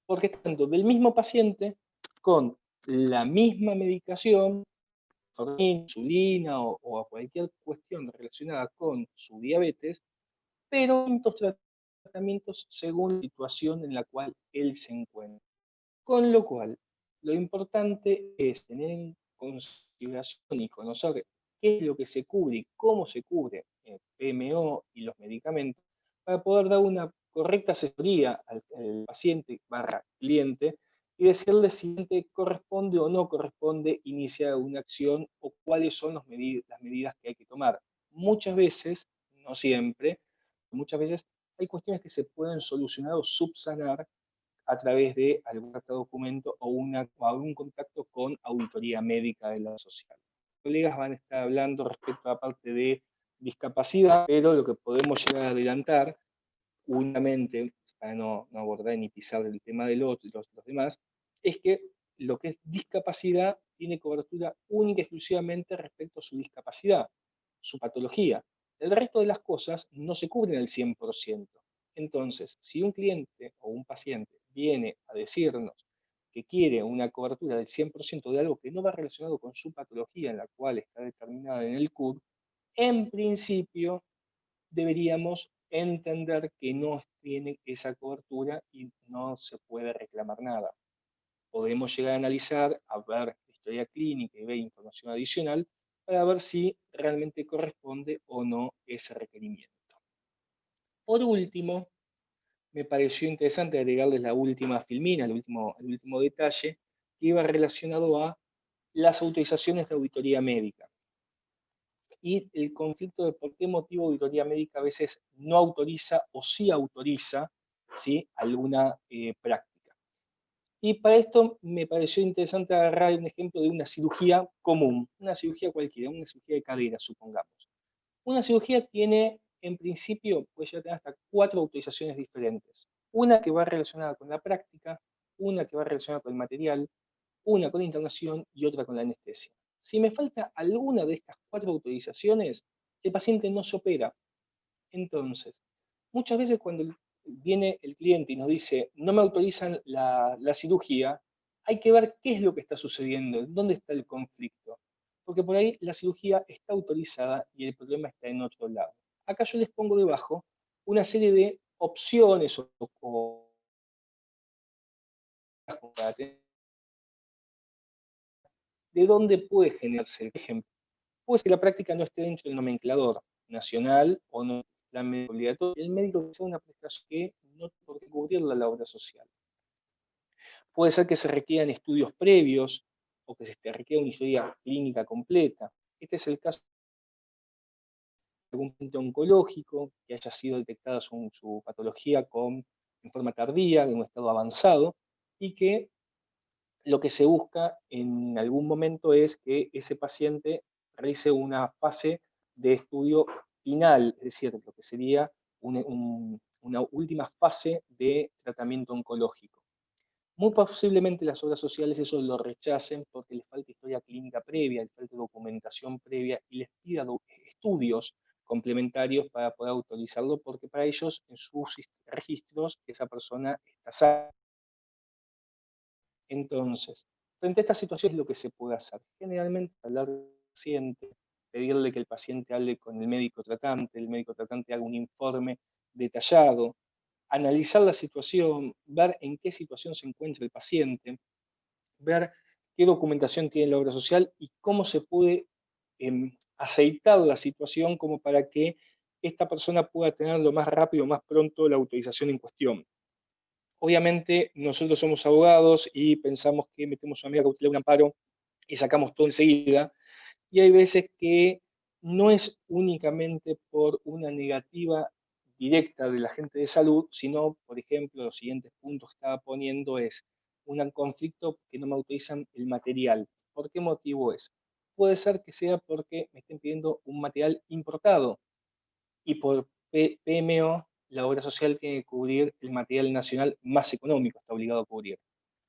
Speaker 2: Porque tanto del mismo paciente con la misma medicación, insulina o a cualquier cuestión relacionada con su diabetes, pero distintos tratamientos según la situación en la cual él se encuentra. Con lo cual, lo importante es tener en consideración y conocer qué es lo que se cubre y cómo se cubre el PMO y los medicamentos para poder dar una correcta asesoría al paciente / cliente y decirle si corresponde o no corresponde iniciar una acción o cuáles son las medidas que hay que tomar. Muchas veces, no siempre, muchas veces hay cuestiones que se pueden solucionar o subsanar a través de algún documento o algún contacto con auditoría médica de la social. Los colegas van a estar hablando respecto a la parte de discapacidad, pero lo que podemos llegar a adelantar, únicamente, para no abordar ni pisar el tema de los demás, es que lo que es discapacidad tiene cobertura única y exclusivamente respecto a su discapacidad, su patología. El resto de las cosas no se cubren al 100%. Entonces, si un cliente o un paciente viene a decirnos que quiere una cobertura del 100% de algo que no va relacionado con su patología, en la cual está determinada en el CUD, en principio deberíamos entender que no tiene esa cobertura y no se puede reclamar nada. Podemos llegar a analizar, a ver la historia clínica y ver información adicional para ver si realmente corresponde o no ese requerimiento. Por último, me pareció interesante agregarles la última filmina, el último detalle, que iba relacionado a las autorizaciones de auditoría médica y el conflicto de por qué motivo auditoría médica a veces no autoriza o sí autoriza, ¿sí?, alguna práctica. Y para esto me pareció interesante agarrar un ejemplo de una cirugía común, una cirugía cualquiera, una cirugía de cadera, supongamos. Una cirugía tiene, en principio, puede llegar a tener hasta 4 autorizaciones diferentes. Una que va relacionada con la práctica, una que va relacionada con el material, una con la internación y otra con la anestesia. Si me falta alguna de estas 4 autorizaciones, el paciente no se opera. Entonces, muchas veces cuando viene el cliente y nos dice, no me autorizan la cirugía, hay que ver qué es lo que está sucediendo, dónde está el conflicto. Porque por ahí la cirugía está autorizada y el problema está en otro lado. Acá yo les pongo debajo una serie de opciones o de dónde puede generarse el ejemplo. Puede ser que la práctica no esté dentro del nomenclador nacional o no plan médico obligatorio. El médico que sea una prestación que no tiene por qué cubrirla la obra social. Puede ser que se requieran estudios previos o que se requiera una historia clínica completa. Este es el caso de algún punto oncológico que haya sido detectada su patología en forma tardía, en un estado avanzado, y que lo que se busca en algún momento es que ese paciente realice una fase de estudio final, es decir, lo que sería una última fase de tratamiento oncológico. Muy posiblemente las obras sociales eso lo rechacen porque les falta historia clínica previa, les falta documentación previa y les pida estudios complementarios para poder autorizarlo, porque para ellos en sus registros esa persona está sana. Entonces, frente a esta situación, lo que se puede hacer? Generalmente, hablar con el paciente, pedirle que el paciente hable con el médico tratante haga un informe detallado, analizar la situación, ver en qué situación se encuentra el paciente, ver qué documentación tiene la obra social y cómo se puede aceitar la situación como para que esta persona pueda tener lo más rápido, más pronto la autorización en cuestión. Obviamente nosotros somos abogados y pensamos que metemos una medida cautelar, un amparo y sacamos todo enseguida. Y hay veces que no es únicamente por una negativa directa del agente de salud, sino, por ejemplo, los siguientes puntos que estaba poniendo es un conflicto que no me autorizan el material. ¿Por qué motivo es? Puede ser que sea porque me estén pidiendo un material importado y por PMO la obra social tiene que cubrir el material nacional más económico, está obligado a cubrir.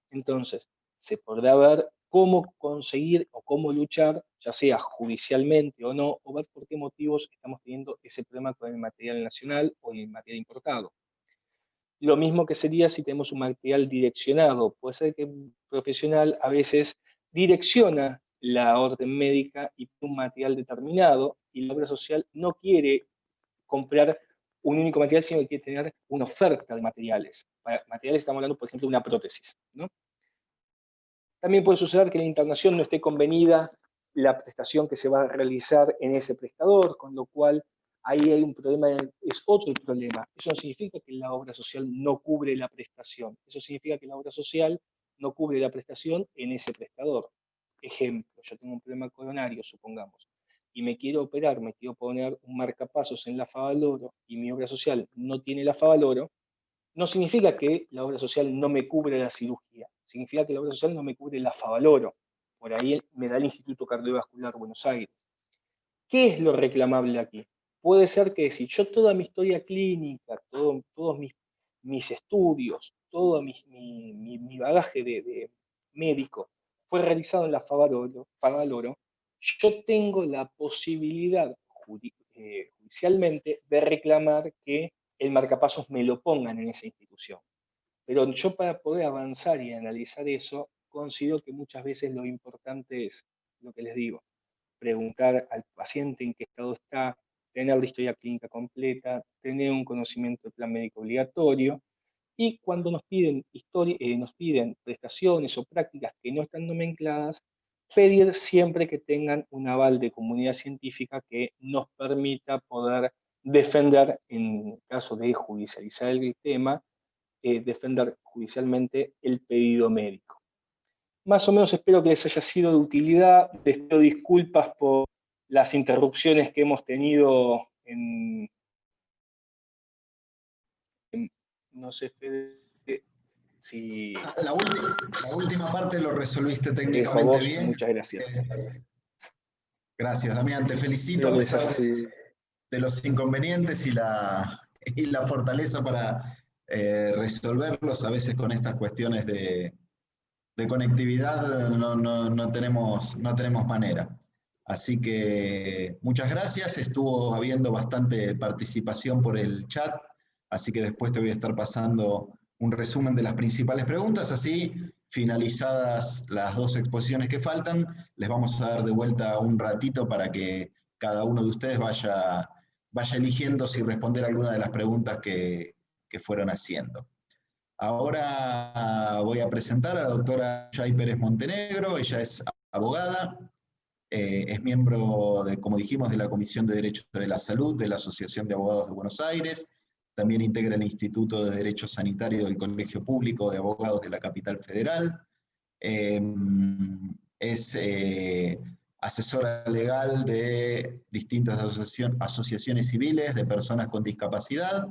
Speaker 2: Entonces, se podrá ver cómo conseguir o cómo luchar, ya sea judicialmente o no, o ver por qué motivos estamos teniendo ese problema con el material nacional o el material importado. Lo mismo que sería si tenemos un material direccionado. Puede ser que un profesional a veces direcciona la orden médica y un material determinado y la obra social no quiere comprar un único material, sino que quiere tener una oferta de materiales. Para materiales estamos hablando, por ejemplo, de una prótesis, ¿no? También puede suceder que la internación no esté convenida la prestación que se va a realizar en ese prestador, con lo cual ahí hay un problema, es otro problema. Eso no significa que la obra social no cubre la prestación, eso significa que la obra social no cubre la prestación en ese prestador. Ejemplo, yo tengo un problema coronario, supongamos, y me quiero operar, me quiero poner un marcapasos en la Favaloro y mi obra social no tiene la Favaloro, no significa que la obra social no me cubre la cirugía, significa que la obra social no me cubre la Favaloro. Por ahí me da el Instituto Cardiovascular Buenos Aires. ¿Qué es lo reclamable aquí? Puede ser que si yo toda mi historia clínica, todos mis estudios, todo mi bagaje de médico fue realizado en la Favaloro, yo tengo la posibilidad judicialmente de reclamar que el marcapasos me lo pongan en esa institución. Pero yo, para poder avanzar y analizar eso, considero que muchas veces lo importante es, lo que les digo, preguntar al paciente en qué estado está, tener la historia clínica completa, tener un conocimiento del plan médico obligatorio, y cuando nos piden prestaciones o prácticas que no están nomencladas, pedir siempre que tengan un aval de comunidad científica que nos permita poder defender, en caso de judicializar el tema, defender judicialmente el pedido médico. Más o menos espero que les haya sido de utilidad. Les pido disculpas por las interrupciones que hemos tenido no sé, Fede, si
Speaker 1: La última parte lo resolviste
Speaker 2: te dejo a
Speaker 1: técnicamente
Speaker 2: vos.
Speaker 1: bien.
Speaker 2: Muchas gracias.
Speaker 1: Gracias, Damián. Te felicito a pesar de los inconvenientes y la fortaleza para resolverlos. A veces con estas cuestiones de conectividad no tenemos manera. Así que muchas gracias. Estuvo habiendo bastante participación por el chat, así que después te voy a estar pasando un resumen de las principales preguntas. Así, finalizadas las dos exposiciones que faltan, les vamos a dar de vuelta un ratito para que cada uno de ustedes vaya eligiendo si responder alguna de las preguntas que fueron haciendo. Ahora voy a presentar a la doctora Yay Pérez Montenegro. Ella es abogada, es miembro, como dijimos, de la Comisión de Derechos de la Salud de la Asociación de Abogados de Buenos Aires. También integra el Instituto de Derecho Sanitario del Colegio Público de Abogados de la Capital Federal. Es asesora legal de distintas asociaciones civiles de personas con discapacidad,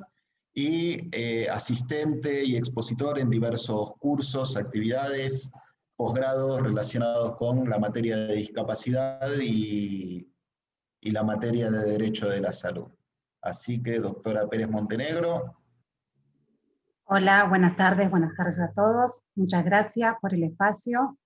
Speaker 1: y asistente y expositor en diversos cursos, actividades, posgrados relacionados con la materia de discapacidad y la materia de derecho de la salud. Así que, doctora Pérez Montenegro.
Speaker 3: Hola, buenas tardes a todos. Muchas gracias por el espacio,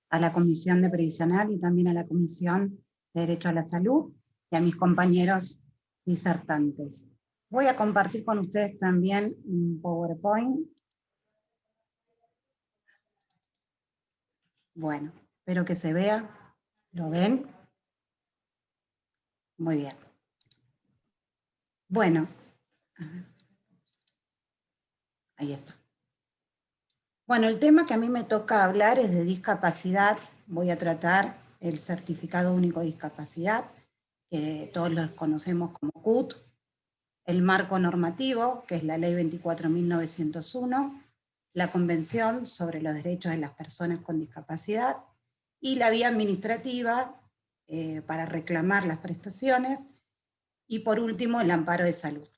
Speaker 3: a la Comisión de Previsional y también a la Comisión de Derecho a la Salud y a mis compañeros disertantes. Voy a compartir con ustedes también un PowerPoint. Bueno, espero que se vea. ¿Lo ven? Muy bien. Bueno, ahí está. Bueno, el tema que a mí me toca hablar es de discapacidad. Voy a tratar el Certificado Único de Discapacidad, que todos los conocemos como CUT, el marco normativo, que es la Ley 24.901, la Convención sobre los Derechos de las Personas con Discapacidad, y la vía administrativa para reclamar las prestaciones, y por último el amparo de salud.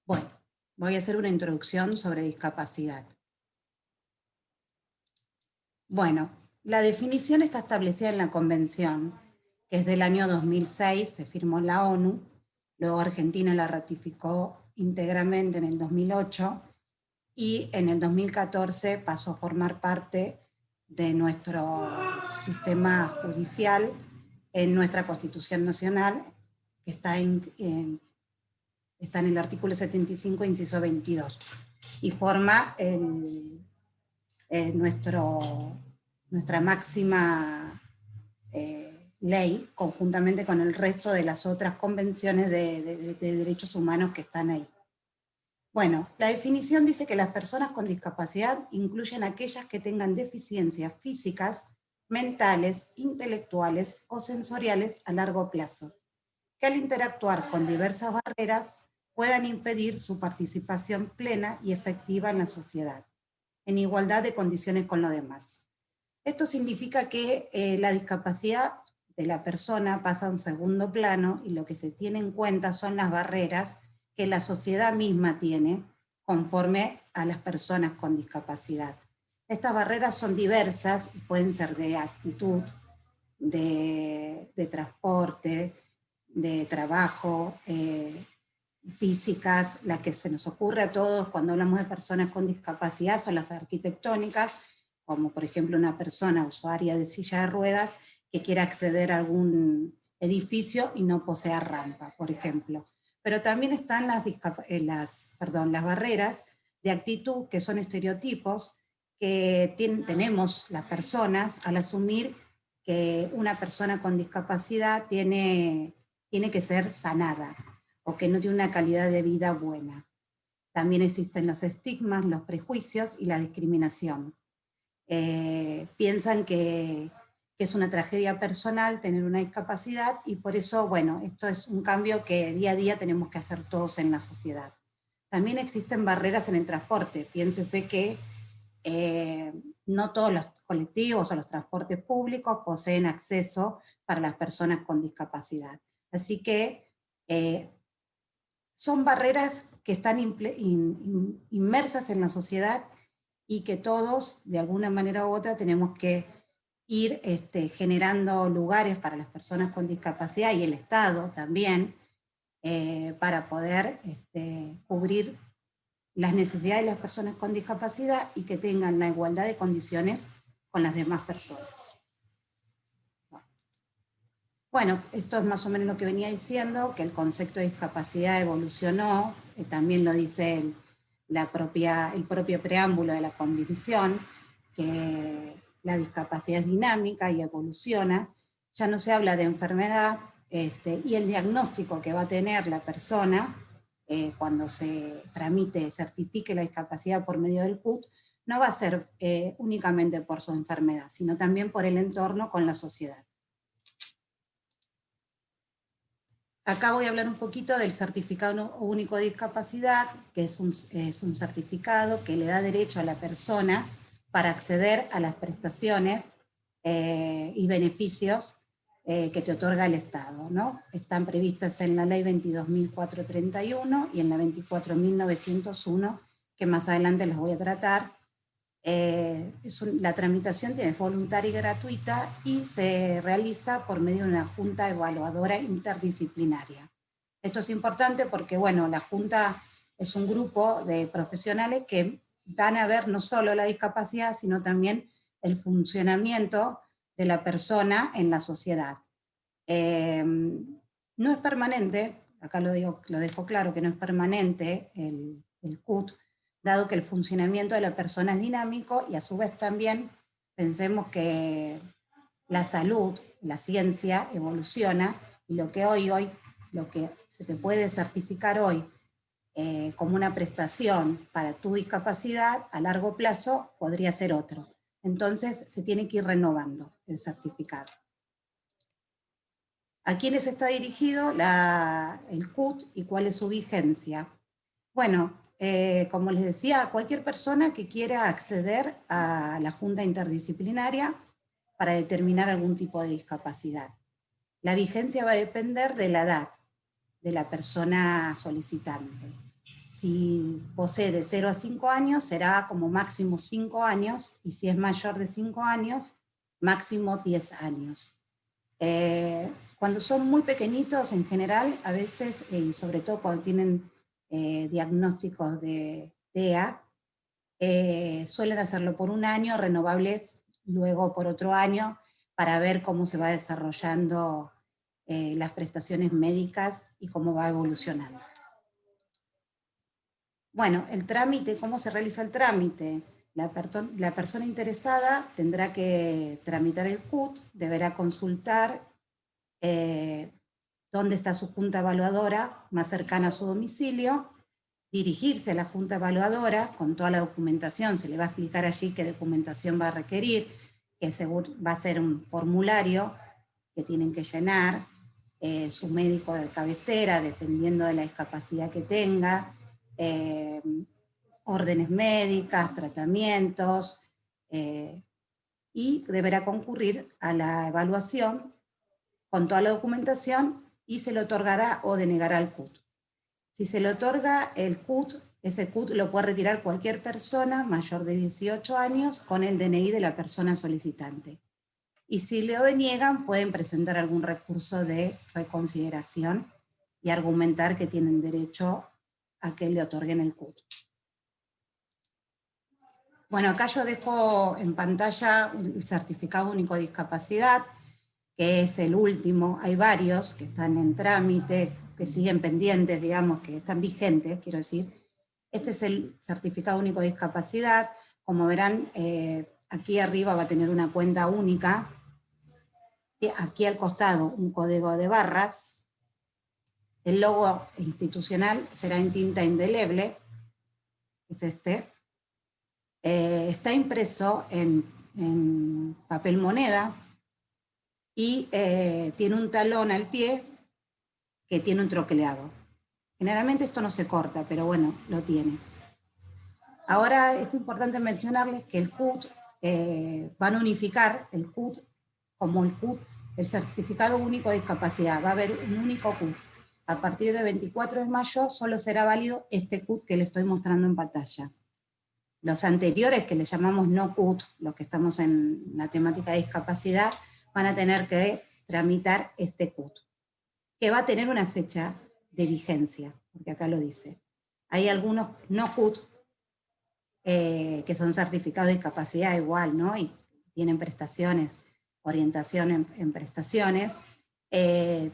Speaker 3: Bueno, voy a hacer una introducción sobre discapacidad. Bueno, la definición está establecida en la Convención, que es del año 2006, se firmó en la ONU, luego Argentina la ratificó íntegramente en el 2008, y en el 2014 pasó a formar parte de nuestro sistema judicial en nuestra Constitución Nacional, que está en el artículo 75, inciso 22, y forma nuestra máxima ley, conjuntamente con el resto de las otras convenciones de derechos humanos que están ahí. Bueno, la definición dice que las personas con discapacidad incluyen aquellas que tengan deficiencias físicas, mentales, intelectuales o sensoriales a largo plazo, que al interactuar con diversas barreras puedan impedir su participación plena y efectiva en la sociedad, en igualdad de condiciones con los demás. Esto significa que la discapacidad de la persona pasa a un segundo plano, y lo que se tiene en cuenta son las barreras que la sociedad misma tiene conforme a las personas con discapacidad. Estas barreras son diversas y pueden ser de actitud, de transporte, de trabajo, físicas. La que se nos ocurre a todos cuando hablamos de personas con discapacidad son las arquitectónicas, como por ejemplo una persona usuaria de silla de ruedas que quiera acceder a algún edificio y no posea rampa, por ejemplo. pero también están las barreras de actitud, que son estereotipos que tenemos las personas al asumir que una persona con discapacidad tiene que ser sanada, o que no tiene una calidad de vida buena. También existen los estigmas, los prejuicios y la discriminación. Piensan que es una tragedia personal tener una discapacidad, y por eso, bueno, esto es un cambio que día a día tenemos que hacer todos en la sociedad. También existen barreras en el transporte. Piénsese que no todos los colectivos o los transportes públicos poseen acceso para las personas con discapacidad. Así que son barreras que están inmersas en la sociedad, y que todos, de alguna manera u otra, tenemos que ir generando lugares para las personas con discapacidad, y el Estado también, para poder cubrir las necesidades de las personas con discapacidad y que tengan la igualdad de condiciones con las demás personas. Bueno, esto es más o menos lo que venía diciendo, que el concepto de discapacidad evolucionó, también lo dice el propio preámbulo de la Convención, que la discapacidad es dinámica y evoluciona. Ya no se habla de enfermedad, y el diagnóstico que va a tener la persona cuando se certifique la discapacidad por medio del CUT, no va a ser únicamente por su enfermedad, sino también por el entorno con la sociedad. Acá voy a hablar un poquito del Certificado Único de Discapacidad, que es un certificado que le da derecho a la persona para acceder a las prestaciones y beneficios que te otorga el Estado, ¿no? Están previstas en la Ley 22.431 y en la 24.901, que más adelante les voy a tratar. La tramitación es voluntaria y gratuita, y se realiza por medio de una junta evaluadora interdisciplinaria. Esto es importante porque, bueno, la junta es un grupo de profesionales que van a ver no solo la discapacidad, sino también el funcionamiento de la persona en la sociedad. No es permanente, acá lo dejo claro, que no es permanente el CUT, dado que el funcionamiento de la persona es dinámico, y a su vez también pensemos que la salud, la ciencia evoluciona, y lo que se te puede certificar hoy como una prestación para tu discapacidad, a largo plazo podría ser otro. Entonces se tiene que ir renovando el certificado. ¿A quiénes está dirigido el CUT y cuál es su vigencia? Bueno, como les decía, cualquier persona que quiera acceder a la Junta Interdisciplinaria para determinar algún tipo de discapacidad. La vigencia va a depender de la edad de la persona solicitante. Si posee de 0 a 5 años, será como máximo 5 años, y si es mayor de 5 años, máximo 10 años. Cuando son muy pequeñitos, en general, a veces, y sobre todo cuando tienen diagnósticos de TEA, suelen hacerlo por un año, renovables luego por otro año, para ver cómo se va desarrollando las prestaciones médicas y cómo va evolucionando. Bueno, el trámite, ¿cómo se realiza el trámite? La persona interesada tendrá que tramitar el CUT, deberá consultar dónde está su junta evaluadora más cercana a su domicilio, dirigirse a la junta evaluadora con toda la documentación. Se le va a explicar allí qué documentación va a requerir, que va a ser un formulario que tienen que llenar, su médico de cabecera, dependiendo de la discapacidad que tenga, órdenes médicas, tratamientos, y deberá concurrir a la evaluación con toda la documentación, y se le otorgará o denegará el CUT. Si se le otorga el CUT, ese CUT lo puede retirar cualquier persona mayor de 18 años con el DNI de la persona solicitante. Y si lo deniegan, pueden presentar algún recurso de reconsideración y argumentar que tienen derecho a que le otorguen el CUT. Bueno, acá yo dejo en pantalla el Certificado Único de Discapacidad, que es el último. Hay varios que están en trámite, que siguen pendientes, digamos, que están vigentes, quiero decir. Este es el certificado único de discapacidad. Como verán, aquí arriba va a tener una cuenta única. Y aquí al costado un código de barras. El logo institucional será en tinta indeleble, es este. Está impreso en papel moneda y tiene un talón al pie que tiene un troqueleado. Generalmente esto no se corta, pero bueno, lo tiene. Ahora es importante mencionarles que el CUT, van a unificar el CUT como el CUT, el Certificado Único de Discapacidad. Va a haber un único CUT. A partir del 24 de mayo solo será válido este CUT que les estoy mostrando en pantalla. Los anteriores, que le llamamos no CUT, los que estamos en la temática de discapacidad, van a tener que tramitar este CUT, que va a tener una fecha de vigencia, porque acá lo dice. Hay algunos no CUT, que son certificados de discapacidad igual, ¿no? Y tienen prestaciones, orientación en prestaciones,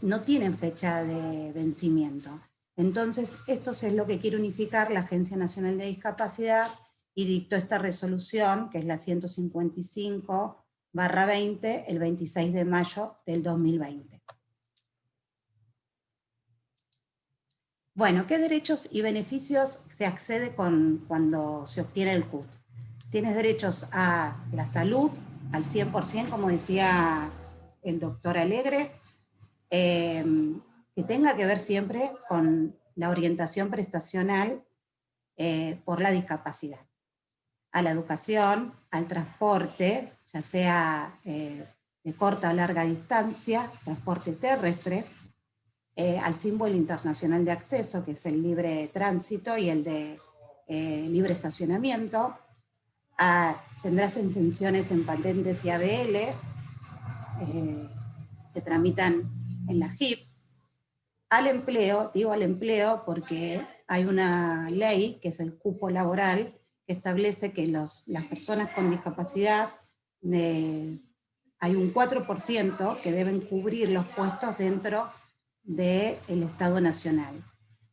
Speaker 3: no tienen fecha de vencimiento. Entonces, esto es lo que quiere unificar la Agencia Nacional de Discapacidad y dictó esta resolución, que es la 155/20, el 26 de mayo del 2020. Bueno, ¿qué derechos y beneficios se accede cuando se obtiene el CUT? Tienes derechos a la salud, al 100%, como decía el doctor Alegre, que tenga que ver siempre con la orientación prestacional por la discapacidad. A la educación, al transporte, ya sea de corta o larga distancia, transporte terrestre, al símbolo internacional de acceso, que es el libre tránsito y el de libre estacionamiento. Tendrás exenciones en patentes y ABL, se tramitan en la JIP. Al empleo, digo al empleo porque hay una ley, que es el cupo laboral, que establece que las personas con discapacidad, hay un 4% que deben cubrir los puestos dentro del Estado Nacional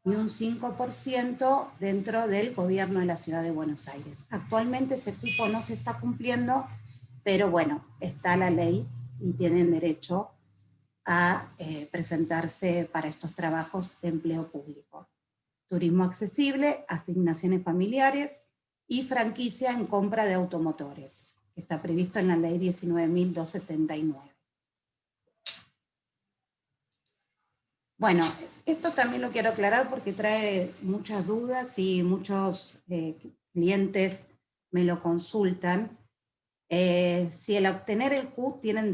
Speaker 3: y un 5% dentro del gobierno de la Ciudad de Buenos Aires. Actualmente ese cupo no se está cumpliendo, pero bueno, está la ley y tienen derecho a presentarse para estos trabajos de empleo público. Turismo accesible, asignaciones familiares y franquicia en compra de automotores, que está previsto en la ley 19.279. Bueno, esto también lo quiero aclarar porque trae muchas dudas y muchos clientes me lo consultan. Si al obtener el CUT tienen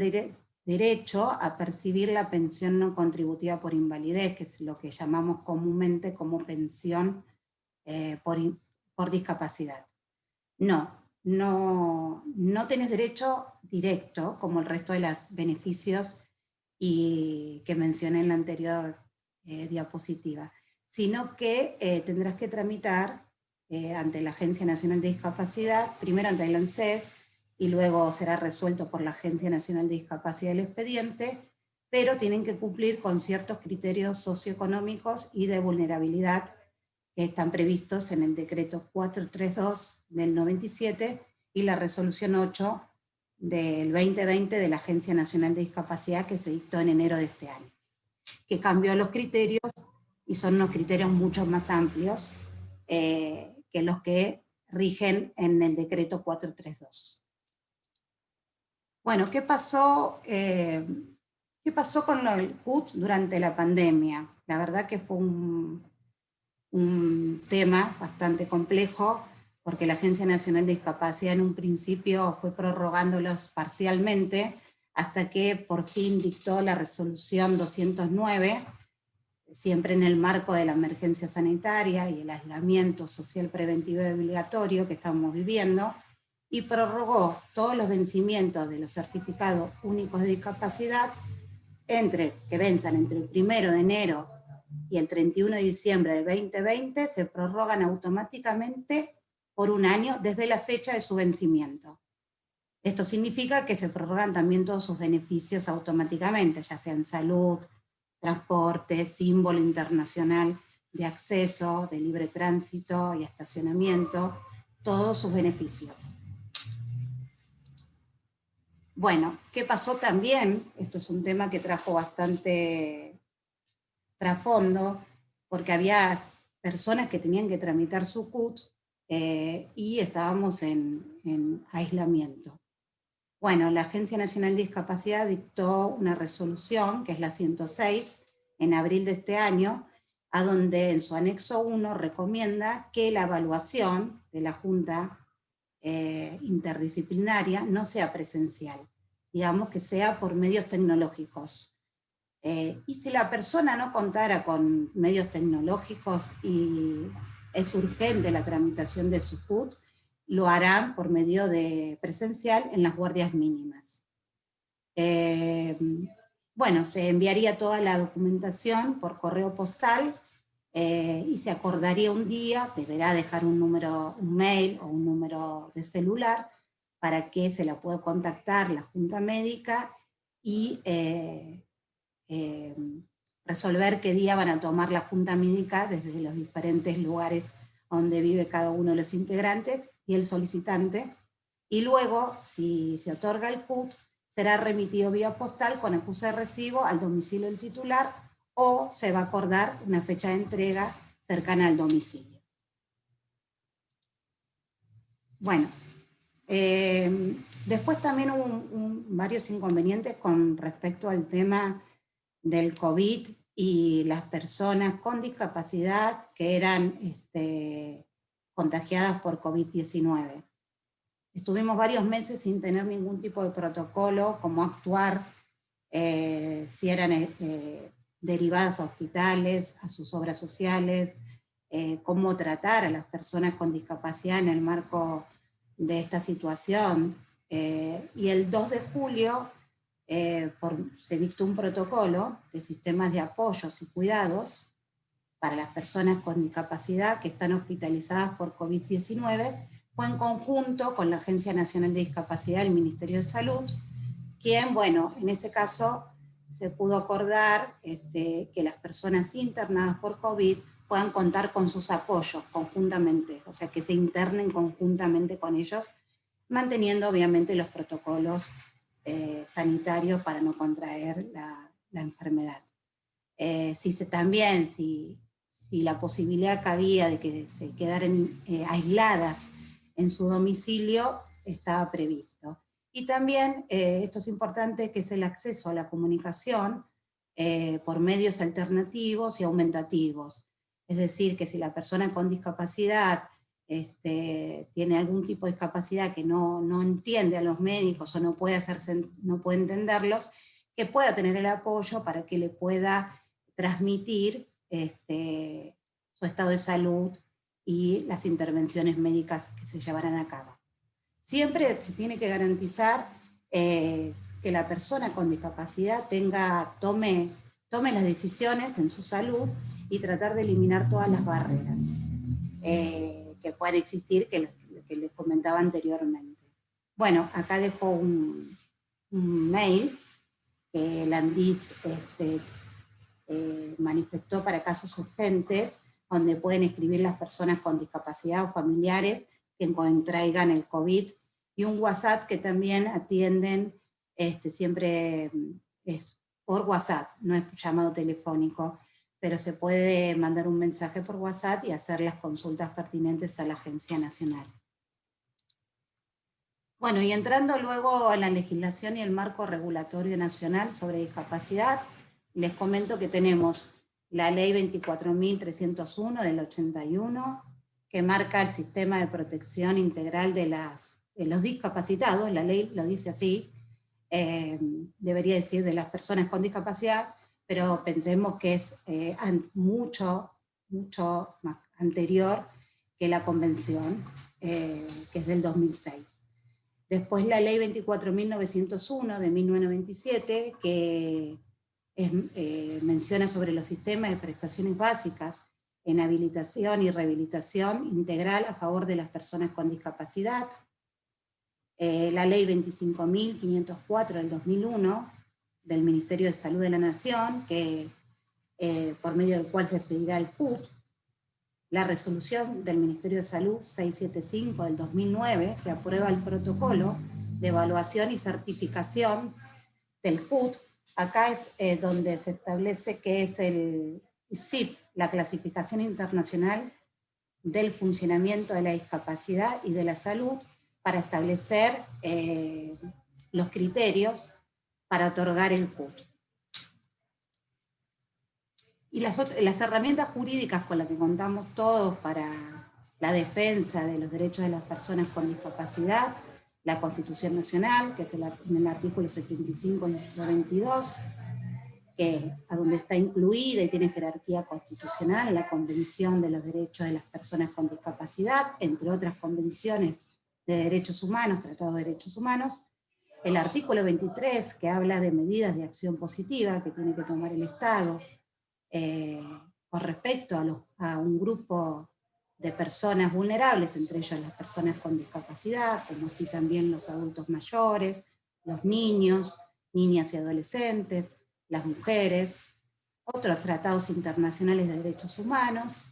Speaker 3: derecho a percibir la pensión no contributiva por invalidez, que es lo que llamamos comúnmente como pensión por discapacidad. No tenés derecho directo, como el resto de los beneficios que mencioné en la anterior diapositiva, sino que tendrás que tramitar ante la Agencia Nacional de Discapacidad, primero ante el ANSES, y luego será resuelto por la Agencia Nacional de Discapacidad el expediente, pero tienen que cumplir con ciertos criterios socioeconómicos y de vulnerabilidad que están previstos en el decreto 432 del 97 y la resolución 8 del 2020 de la Agencia Nacional de Discapacidad, que se dictó en enero de este año, que cambió los criterios y son unos criterios mucho más amplios que los que rigen en el decreto 432. Bueno, ¿qué pasó con el CUT durante la pandemia? La verdad que fue un tema bastante complejo, porque la Agencia Nacional de Discapacidad en un principio fue prorrogándolos parcialmente, hasta que por fin dictó la resolución 209, siempre en el marco de la emergencia sanitaria y el aislamiento social preventivo y obligatorio que estamos viviendo, y prorrogó todos los vencimientos de los certificados únicos de discapacidad que venzan entre el 1 de enero y el 31 de diciembre del 2020, se prorrogan automáticamente por un año desde la fecha de su vencimiento. Esto significa que se prorrogan también todos sus beneficios automáticamente, ya sean salud, transporte, símbolo internacional de acceso, de libre tránsito y estacionamiento, todos sus beneficios. Bueno, ¿qué pasó también? Esto es un tema que trajo bastante trasfondo, porque había personas que tenían que tramitar su CUT y estábamos en aislamiento. Bueno, la Agencia Nacional de Discapacidad dictó una resolución, que es la 106, en abril de este año, a donde en su anexo 1 recomienda que la evaluación de la Junta interdisciplinaria no sea presencial, digamos que sea por medios tecnológicos. Y si la persona no contara con medios tecnológicos y es urgente la tramitación de su CUT, lo harán por medio de presencial en las guardias mínimas. Bueno, se enviaría toda la documentación por correo postal y se acordaría un día, deberá dejar un mail o un número de celular para que se la pueda contactar la Junta Médica y resolver qué día van a tomar la Junta Médica desde los diferentes lugares donde vive cada uno de los integrantes y el solicitante, y luego, si se otorga el CUT, será remitido vía postal con acuse de recibo al domicilio del titular, o se va a acordar una fecha de entrega cercana al domicilio. Bueno, después también hubo varios inconvenientes con respecto al tema del COVID y las personas con discapacidad que eran contagiadas por COVID-19. Estuvimos varios meses sin tener ningún tipo de protocolo, cómo actuar, si eran derivadas a hospitales, a sus obras sociales, cómo tratar a las personas con discapacidad en el marco de esta situación. Y el 2 de julio se dictó un protocolo de sistemas de apoyos y cuidados para las personas con discapacidad que están hospitalizadas por COVID-19, fue en conjunto con la Agencia Nacional de Discapacidad y el Ministerio de Salud, quien, bueno, en ese caso se pudo acordar que las personas internadas por COVID puedan contar con sus apoyos conjuntamente, o sea, que se internen conjuntamente con ellos, manteniendo obviamente los protocolos sanitarios para no contraer la enfermedad. Si la posibilidad que había de que se quedaran aisladas en su domicilio, estaba previsto. Y también, esto es importante, que es el acceso a la comunicación por medios alternativos y aumentativos. Es decir, que si la persona con discapacidad tiene algún tipo de discapacidad que no entiende a los médicos o no puede entenderlos, que pueda tener el apoyo para que le pueda transmitir su estado de salud y las intervenciones médicas que se llevarán a cabo. Siempre se tiene que garantizar que la persona con discapacidad tome las decisiones en su salud y tratar de eliminar todas las barreras que puedan existir, que les comentaba anteriormente. Bueno, acá dejo un mail que el ANDIS manifestó para casos urgentes, donde pueden escribir las personas con discapacidad o familiares que contraigan el COVID, y un WhatsApp que también atienden siempre por WhatsApp, no es llamado telefónico, pero se puede mandar un mensaje por WhatsApp y hacer las consultas pertinentes a la Agencia Nacional. Bueno, y entrando luego a la legislación y el marco regulatorio nacional sobre discapacidad, les comento que tenemos la Ley 24.301 del 81, que marca el sistema de protección integral de los discapacitados, la ley lo dice así, debería decir de las personas con discapacidad, pero pensemos que es mucho más anterior que la convención, que es del 2006. Después la ley 24.901 de 1997, que menciona sobre los sistemas de prestaciones básicas en habilitación y rehabilitación integral a favor de las personas con discapacidad. La ley 25.504 del 2001, del Ministerio de Salud de la Nación, que por medio del cual se expedirá el CUT, la resolución del Ministerio de Salud 675 del 2009, que aprueba el protocolo de evaluación y certificación del CUT. Acá es donde se establece que es el CIF, la clasificación internacional del funcionamiento de la discapacidad y de la salud, para establecer los criterios para otorgar el CUT. Y las herramientas jurídicas con las que contamos todos para la defensa de los derechos de las personas con discapacidad: la Constitución Nacional, que es en el artículo 75, inciso 22, a donde está incluida y tiene jerarquía constitucional la Convención de los Derechos de las Personas con Discapacidad, entre otras convenciones de derechos humanos, tratados de derechos humanos. El artículo 23, que habla de medidas de acción positiva que tiene que tomar el Estado con respecto a un grupo de personas vulnerables, entre ellas las personas con discapacidad, como así también los adultos mayores, los niños, niñas y adolescentes, las mujeres, otros tratados internacionales de derechos humanos,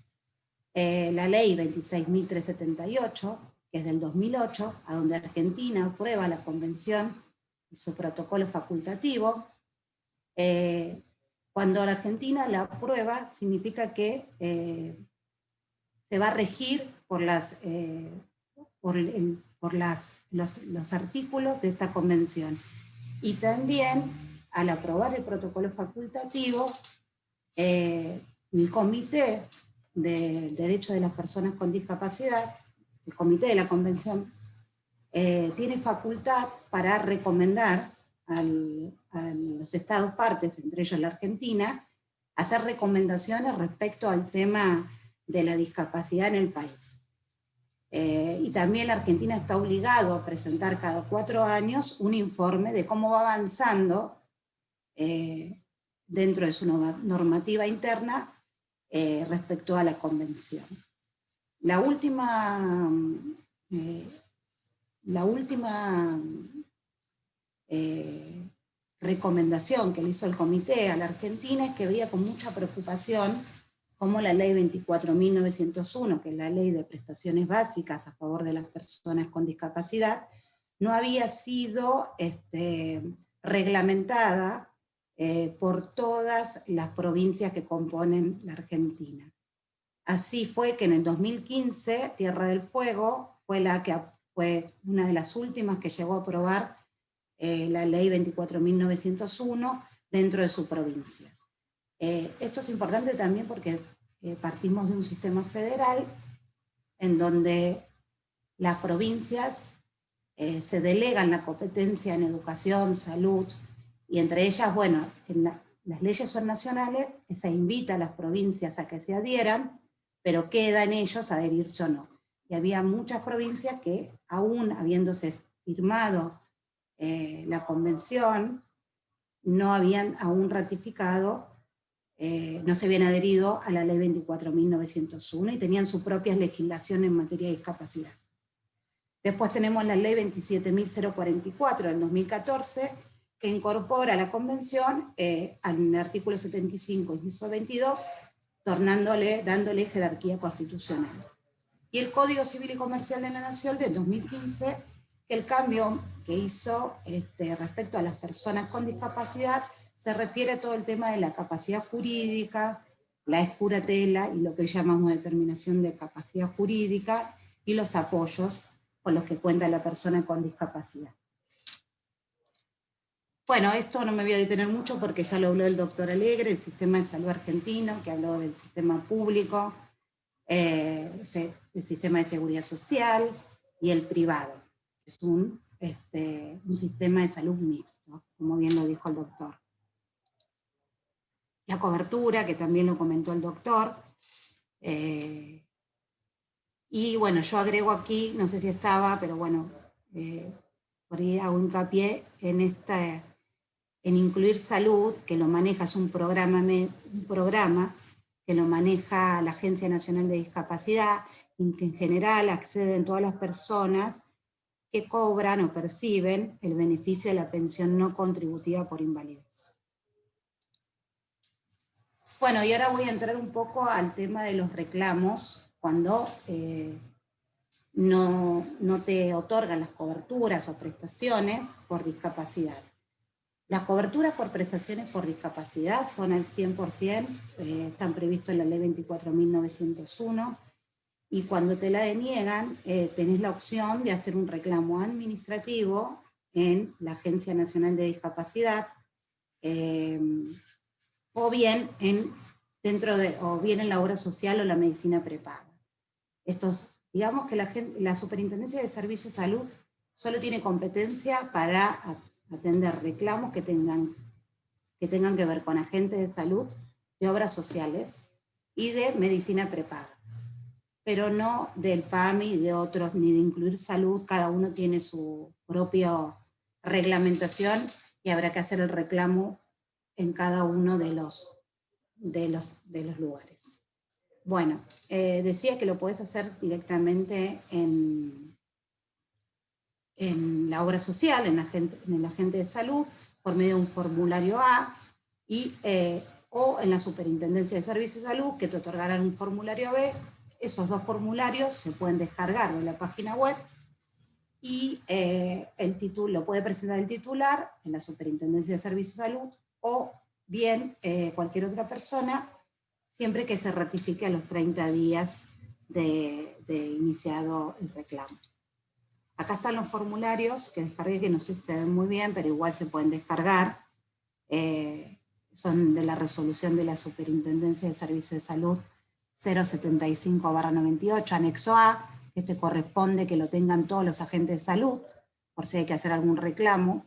Speaker 3: la ley 26.378, que es del 2008, a donde Argentina aprueba la convención y su protocolo facultativo. Cuando la Argentina la aprueba, significa que se va a regir por los artículos de esta convención. Y también, al aprobar el protocolo facultativo, el Comité de Derechos de las Personas con Discapacidad, el Comité de la Convención, tiene facultad para recomendar a los estados partes, entre ellos la Argentina, hacer recomendaciones respecto al tema de la discapacidad en el país. Y también la Argentina está obligado a presentar cada 4 años un informe de cómo va avanzando dentro de su normativa interna respecto a la convención. La última recomendación que le hizo el comité a la Argentina es que veía con mucha preocupación cómo la ley 24.901, que es la ley de prestaciones básicas a favor de las personas con discapacidad, no había sido reglamentada por todas las provincias que componen la Argentina. Así fue que en el 2015 Tierra del Fuego fue una de las últimas que llegó a aprobar la ley 24.901 dentro de su provincia. Esto es importante también porque partimos de un sistema federal en donde las provincias se delegan la competencia en educación, salud, y entre ellas, bueno, las leyes son nacionales, se invita a las provincias a que se adhieran, pero queda en ellos adherirse o no. Y había muchas provincias que, aún habiéndose firmado la convención, no habían aún ratificado, no se habían adherido a la ley 24.901 y tenían su propia legislación en materia de discapacidad. Después tenemos la ley 27.044 del 2014, que incorpora la convención al artículo 75, inciso 22, dándole jerarquía constitucional. Y el Código Civil y Comercial de la Nación del 2015, que el cambio que hizo respecto a las personas con discapacidad se refiere a todo el tema de la capacidad jurídica, la escuratela y lo que llamamos determinación de capacidad jurídica y los apoyos con los que cuenta la persona con discapacidad. Bueno, esto no me voy a detener mucho porque ya lo habló el doctor Alegre, el sistema de salud argentino, que habló del sistema público, el sistema de seguridad social y el privado. Es un sistema de salud mixto, como bien lo dijo el doctor. La cobertura, que también lo comentó el doctor. Y bueno, yo agrego aquí, no sé si estaba, pero bueno, por ahí hago hincapié en incluir salud, que lo maneja, es un programa que lo maneja la Agencia Nacional de Discapacidad, y que en general acceden todas las personas que cobran o perciben el beneficio de la pensión no contributiva por invalidez. Bueno, y ahora voy a entrar un poco al tema de los reclamos, cuando no te otorgan las coberturas o prestaciones por discapacidad. Las coberturas por prestaciones por discapacidad son al 100%, están previstos en la ley 24.901, y cuando te la deniegan, tenés la opción de hacer un reclamo administrativo en la Agencia Nacional de Discapacidad, o bien en la obra social o la medicina prepaga. Digamos que la Superintendencia de Servicios de Salud solo tiene competencia para atender reclamos que tengan que ver con agentes de salud, de obras sociales y de medicina prepaga, pero no del PAMI, de otros, ni de incluir salud. Cada uno tiene su propia reglamentación y habrá que hacer el reclamo en cada uno de los lugares. Bueno, decía que lo podés hacer directamente en la obra social, en el agente de salud, por medio de un formulario A, o en la Superintendencia de Servicios de Salud, que te otorgarán un formulario B. Esos dos formularios se pueden descargar de la página web, y el título lo puede presentar el titular en la Superintendencia de Servicios de Salud, o bien cualquier otra persona, siempre que se ratifique a los 30 días de iniciado el reclamo. Acá están los formularios que descargué, que no sé si se ven muy bien, pero igual se pueden descargar. Son de la resolución de la Superintendencia de Servicios de Salud 075/98, anexo A. Este corresponde que lo tengan todos los agentes de salud, por si hay que hacer algún reclamo.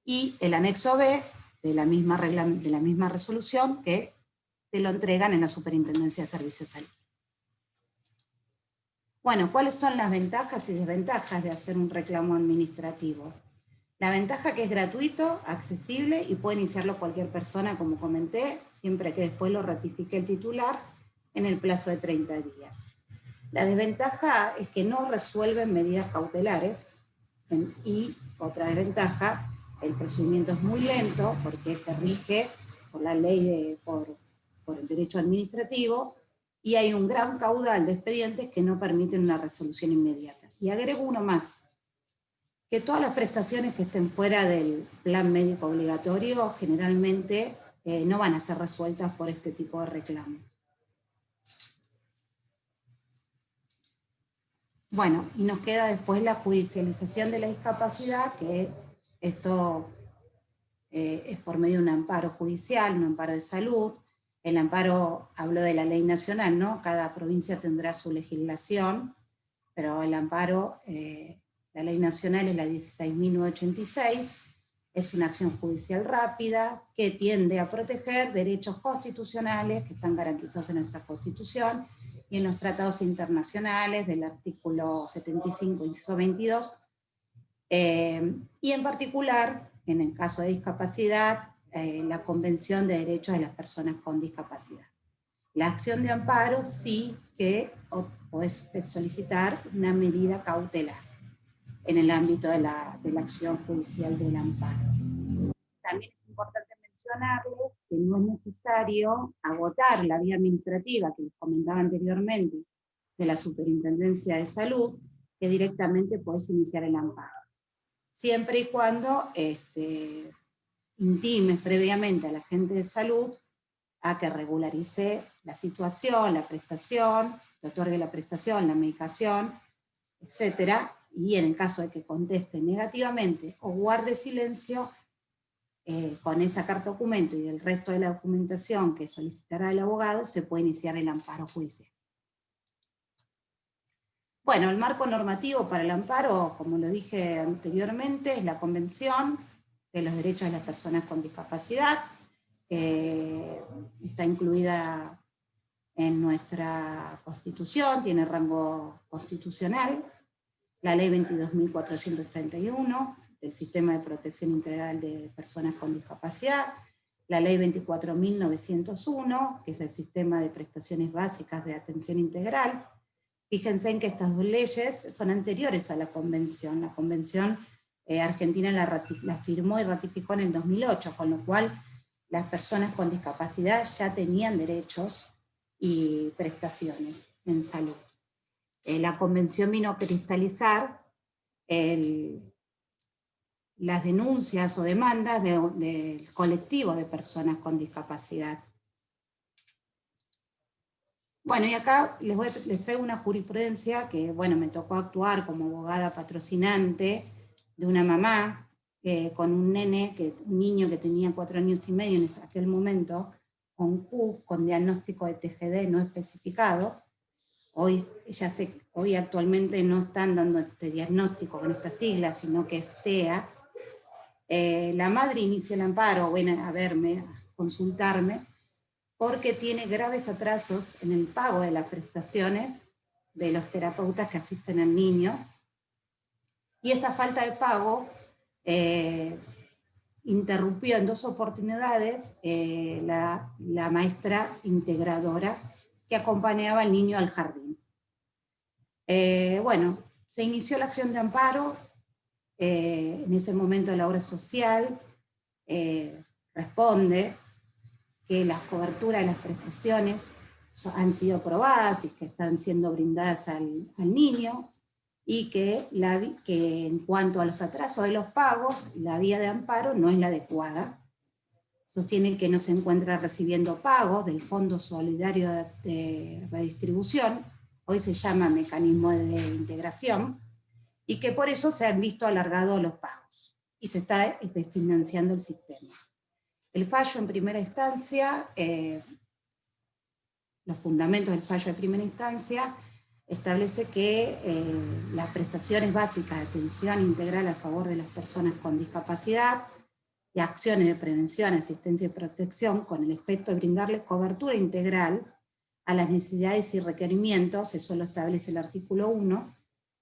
Speaker 3: Y el anexo B, de la misma resolución, que te lo entregan en la Superintendencia de Servicios de Salud. Bueno, ¿cuáles son las ventajas y desventajas de hacer un reclamo administrativo? La ventaja que es gratuito, accesible, y puede iniciarlo cualquier persona, como comenté, siempre que después lo ratifique el titular en el plazo de 30 días. La desventaja es que no resuelven medidas cautelares, y otra desventaja, el procedimiento es muy lento porque se rige por la ley por el derecho administrativo, y hay un gran caudal de expedientes que no permiten una resolución inmediata. Y agrego uno más, que todas las prestaciones que estén fuera del plan médico obligatorio generalmente no van a ser resueltas por este tipo de reclamos. Bueno, y nos queda después la judicialización de la discapacidad, que esto es por medio de un amparo judicial, un amparo de salud. El amparo, hablo de la ley nacional, ¿no? Cada provincia tendrá su legislación, pero el amparo, la ley nacional es la 16.986, es una acción judicial rápida que tiende a proteger derechos constitucionales que están garantizados en nuestra Constitución y en los tratados internacionales del artículo 75, inciso 22, y en particular, en el caso de discapacidad, la Convención de Derechos de las Personas con Discapacidad. La acción de amparo sí que podés solicitar una medida cautelar en el ámbito de la acción judicial del amparo. También es importante mencionarles que no es necesario agotar la vía administrativa que les comentaba anteriormente de la Superintendencia de Salud, que directamente podés iniciar el amparo. Siempre y cuando intimes previamente al agente de salud a que regularice la situación, la prestación, le otorgue la prestación, la medicación, etc. Y en el caso de que conteste negativamente o guarde silencio, con esa carta documento y el resto de la documentación que solicitará el abogado, se puede iniciar el amparo judicial. Bueno, el marco normativo para el amparo, como lo dije anteriormente, es la Convención de los Derechos de las Personas con Discapacidad, que está incluida en nuestra Constitución, tiene rango constitucional, la Ley 22.431, del Sistema de Protección Integral de Personas con Discapacidad, la Ley 24.901, que es el Sistema de Prestaciones Básicas de Atención Integral. Fíjense en que estas dos leyes son anteriores a la Convención. La Convención Argentina la firmó y ratificó en el 2008, con lo cual las personas con discapacidad ya tenían derechos y prestaciones en salud. La convención vino a cristalizar las denuncias o demandas del colectivo de personas con discapacidad. Bueno, y acá les traigo una jurisprudencia que, bueno, me tocó actuar como abogada patrocinante de una mamá con un niño que tenía 4 años y medio en aquel momento, con CUP, con diagnóstico de TGD no especificado. Hoy actualmente no están dando este diagnóstico con estas siglas, sino que es TEA. La madre inicia el amparo, viene a verme, a consultarme, porque tiene graves atrasos en el pago de las prestaciones de los terapeutas que asisten al niño, y esa falta de pago interrumpió en 2 oportunidades la maestra integradora que acompañaba al niño al jardín. Bueno, se inició la acción de amparo, en ese momento la obra social responde que las coberturas de las prestaciones han sido aprobadas y que están siendo brindadas al niño, y que en cuanto a los atrasos de los pagos, la vía de amparo no es la adecuada. Sostiene que no se encuentra recibiendo pagos del Fondo Solidario de Redistribución, hoy se llama Mecanismo de Integración, y que por eso se han visto alargados los pagos, y se está financiando el sistema. El fallo en primera instancia, los fundamentos del fallo de primera instancia, establece que las prestaciones básicas de atención integral a favor de las personas con discapacidad y acciones de prevención, asistencia y protección con el objeto de brindarles cobertura integral a las necesidades y requerimientos, eso lo establece el artículo 1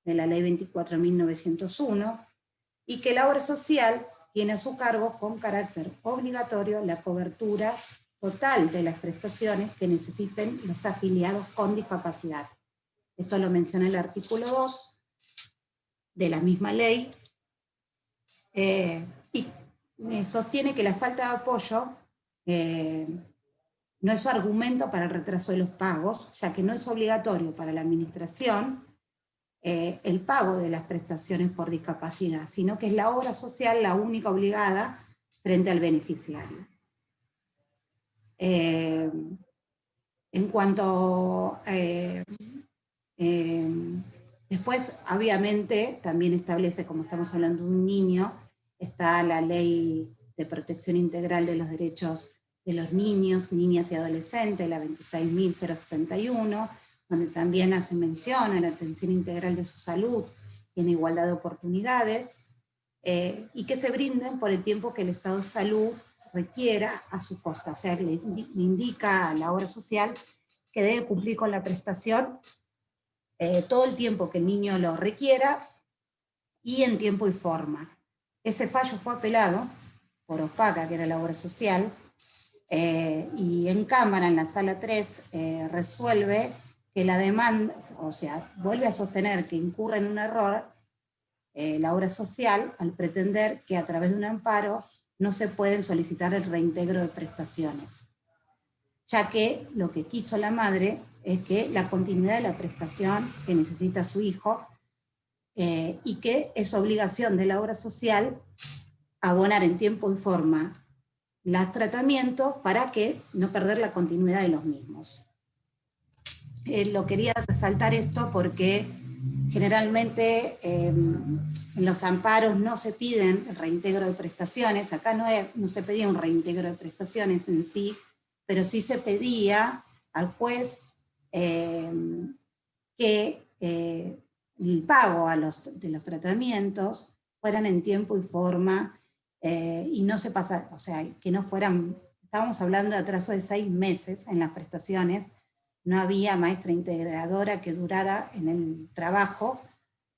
Speaker 3: de la ley 24.901, y que la obra social tiene a su cargo con carácter obligatorio la cobertura total de las prestaciones que necesiten los afiliados con discapacidad. Esto lo menciona el artículo 2 de la misma ley, y sostiene que la falta de apoyo no es argumento para el retraso de los pagos, ya que no es obligatorio para la administración el pago de las prestaciones por discapacidad, sino que es la obra social la única obligada frente al beneficiario. En cuanto después, obviamente, también establece, como estamos hablando de un niño, está la Ley de Protección Integral de los Derechos de los Niños, Niñas y Adolescentes, la 26.061, donde también hace mención a la atención integral de su salud y en igualdad de oportunidades, y que se brinden por el tiempo que el Estado de Salud requiera a su costo. O sea, le indica a la obra social que debe cumplir con la prestación todo el tiempo que el niño lo requiera y en tiempo y forma. Ese fallo fue apelado por OPACA, que era la obra social, y en Cámara, en la Sala 3, resuelve que la demanda, o sea, vuelve a sostener que incurre en un error la obra social al pretender que a través de un amparo no se pueden solicitar el reintegro de prestaciones, ya que lo que quiso la madre es que la continuidad de la prestación que necesita su hijo, y que es obligación de la obra social abonar en tiempo y forma los tratamientos para que no perder la continuidad de los mismos. Lo quería resaltar esto porque generalmente en los amparos no se piden el reintegro de prestaciones, acá no se pedía un reintegro de prestaciones en sí, pero sí se pedía al juez que el pago de los tratamientos fueran en tiempo y forma, y no se pasara, o sea, que no fueran, estábamos hablando de atraso de 6 meses en las prestaciones, no había maestra integradora que durara en el trabajo,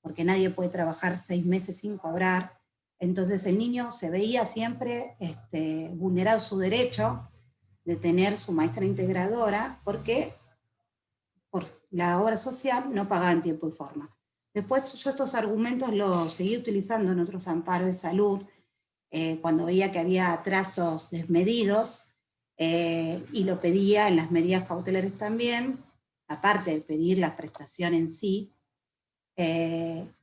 Speaker 3: porque nadie puede trabajar 6 meses sin cobrar, entonces el niño se veía siempre vulnerado su derecho de tener su maestra integradora, porque por la obra social no pagaba en tiempo y forma. Después yo estos argumentos los seguí utilizando en otros amparos de salud, cuando veía que había atrasos desmedidos, y lo pedía en las medidas cautelares también, aparte de pedir la prestación en sí,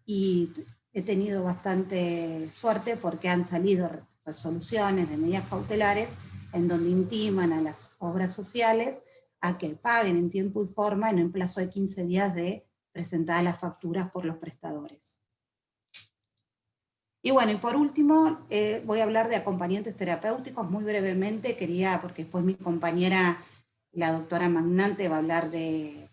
Speaker 3: y he tenido bastante suerte porque han salido resoluciones de medidas cautelares en donde intiman a las obras sociales a que paguen en tiempo y forma en un plazo de 15 días de presentadas las facturas por los prestadores. Y bueno, y por último, voy a hablar de acompañantes terapéuticos muy brevemente, porque después mi compañera, la doctora Magnante, va a hablar de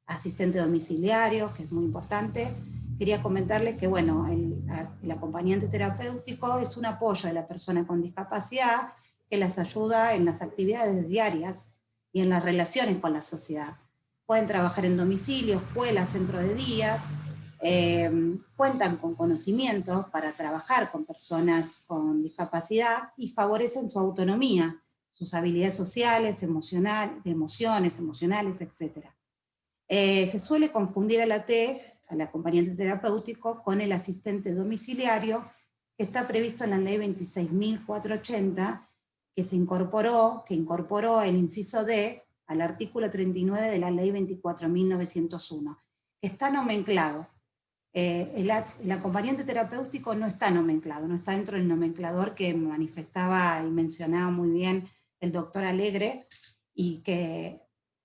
Speaker 3: asistentes domiciliarios, que es muy importante. Quería comentarles que, bueno, el acompañante terapéutico es un apoyo de la persona con discapacidad que las ayuda en las actividades diarias y en las relaciones con la sociedad. Pueden trabajar en domicilio, escuelas, centro de día, cuentan con conocimientos para trabajar con personas con discapacidad y favorecen su autonomía, sus habilidades sociales, emociones, emocionales, etc. Se suele confundir al acompañante terapéutico, con el asistente domiciliario, que está previsto en la ley 26.480, que incorporó el inciso D al artículo 39 de la ley 24.901, que está nomenclado. El acompañante terapéutico no está nomenclado, no está dentro del nomenclador que manifestaba y mencionaba muy bien el doctor Alegre, y que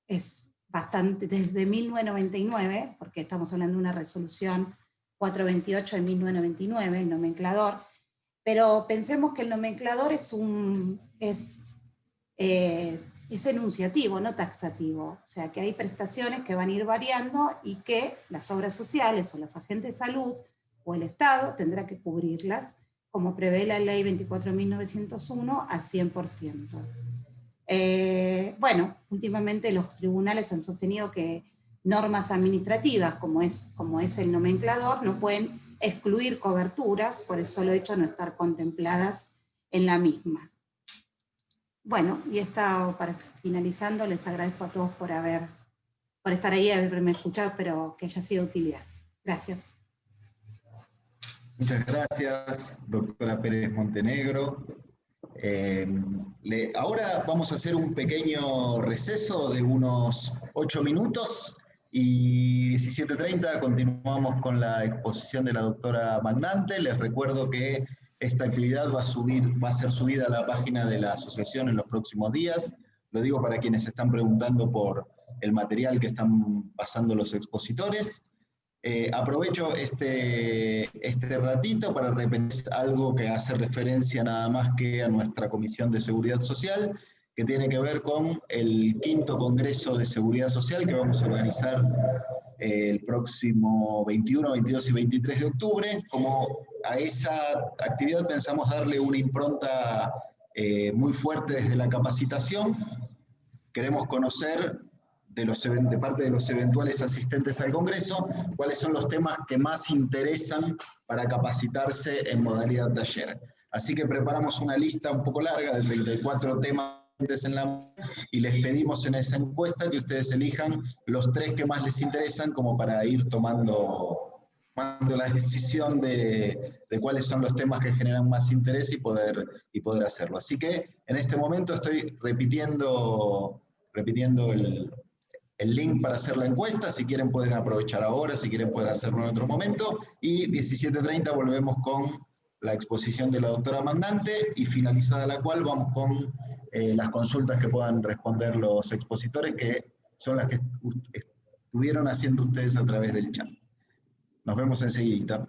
Speaker 3: es bastante, desde 1999, porque estamos hablando de una resolución 428 de 1999, el nomenclador, pero pensemos que el nomenclador es enunciativo, no taxativo, o sea que hay prestaciones que van a ir variando y que las obras sociales o los agentes de salud o el Estado tendrá que cubrirlas, como prevé la ley 24.901 al 100%. Bueno, últimamente los tribunales han sostenido que normas administrativas, como es el nomenclador, no pueden excluir coberturas por el solo hecho de no estar contempladas en la misma. Bueno, y para finalizando, les agradezco a todos por estar ahí, haberme escuchado, pero que haya sido de utilidad. Gracias.
Speaker 1: Muchas gracias, doctora Pérez Montenegro. Ahora vamos a hacer un pequeño receso de unos 8 minutos y 17:30 continuamos con la exposición de la doctora Magnante. Les recuerdo que esta actividad va a ser subida a la página de la asociación en los próximos días. Lo digo para quienes están preguntando por el material que están pasando los expositores. Aprovecho este ratito para repetir algo que hace referencia nada más que a nuestra Comisión de Seguridad Social, que tiene que ver con el 5º Congreso de Seguridad Social que vamos a organizar el próximo 21, 22 y 23 de octubre. Como a esa actividad pensamos darle una impronta muy fuerte desde la capacitación. Queremos conocer de parte de los eventuales asistentes al Congreso, cuáles son los temas que más interesan para capacitarse en modalidad taller. Así que preparamos una lista un poco larga de 34 temas en la, y les pedimos en esa encuesta que ustedes elijan los 3 que más les interesan, como para ir tomando la decisión de cuáles son los temas que generan más interés y poder hacerlo. Así que en este momento estoy repitiendo el link para hacer la encuesta. Si quieren pueden aprovechar ahora, si quieren pueden hacerlo en otro momento, y 17:30 volvemos con la exposición de la doctora Magnante, y finalizada la cual vamos con las consultas que puedan responder los expositores, que son las que estuvieron haciendo ustedes a través del chat. Nos vemos enseguida.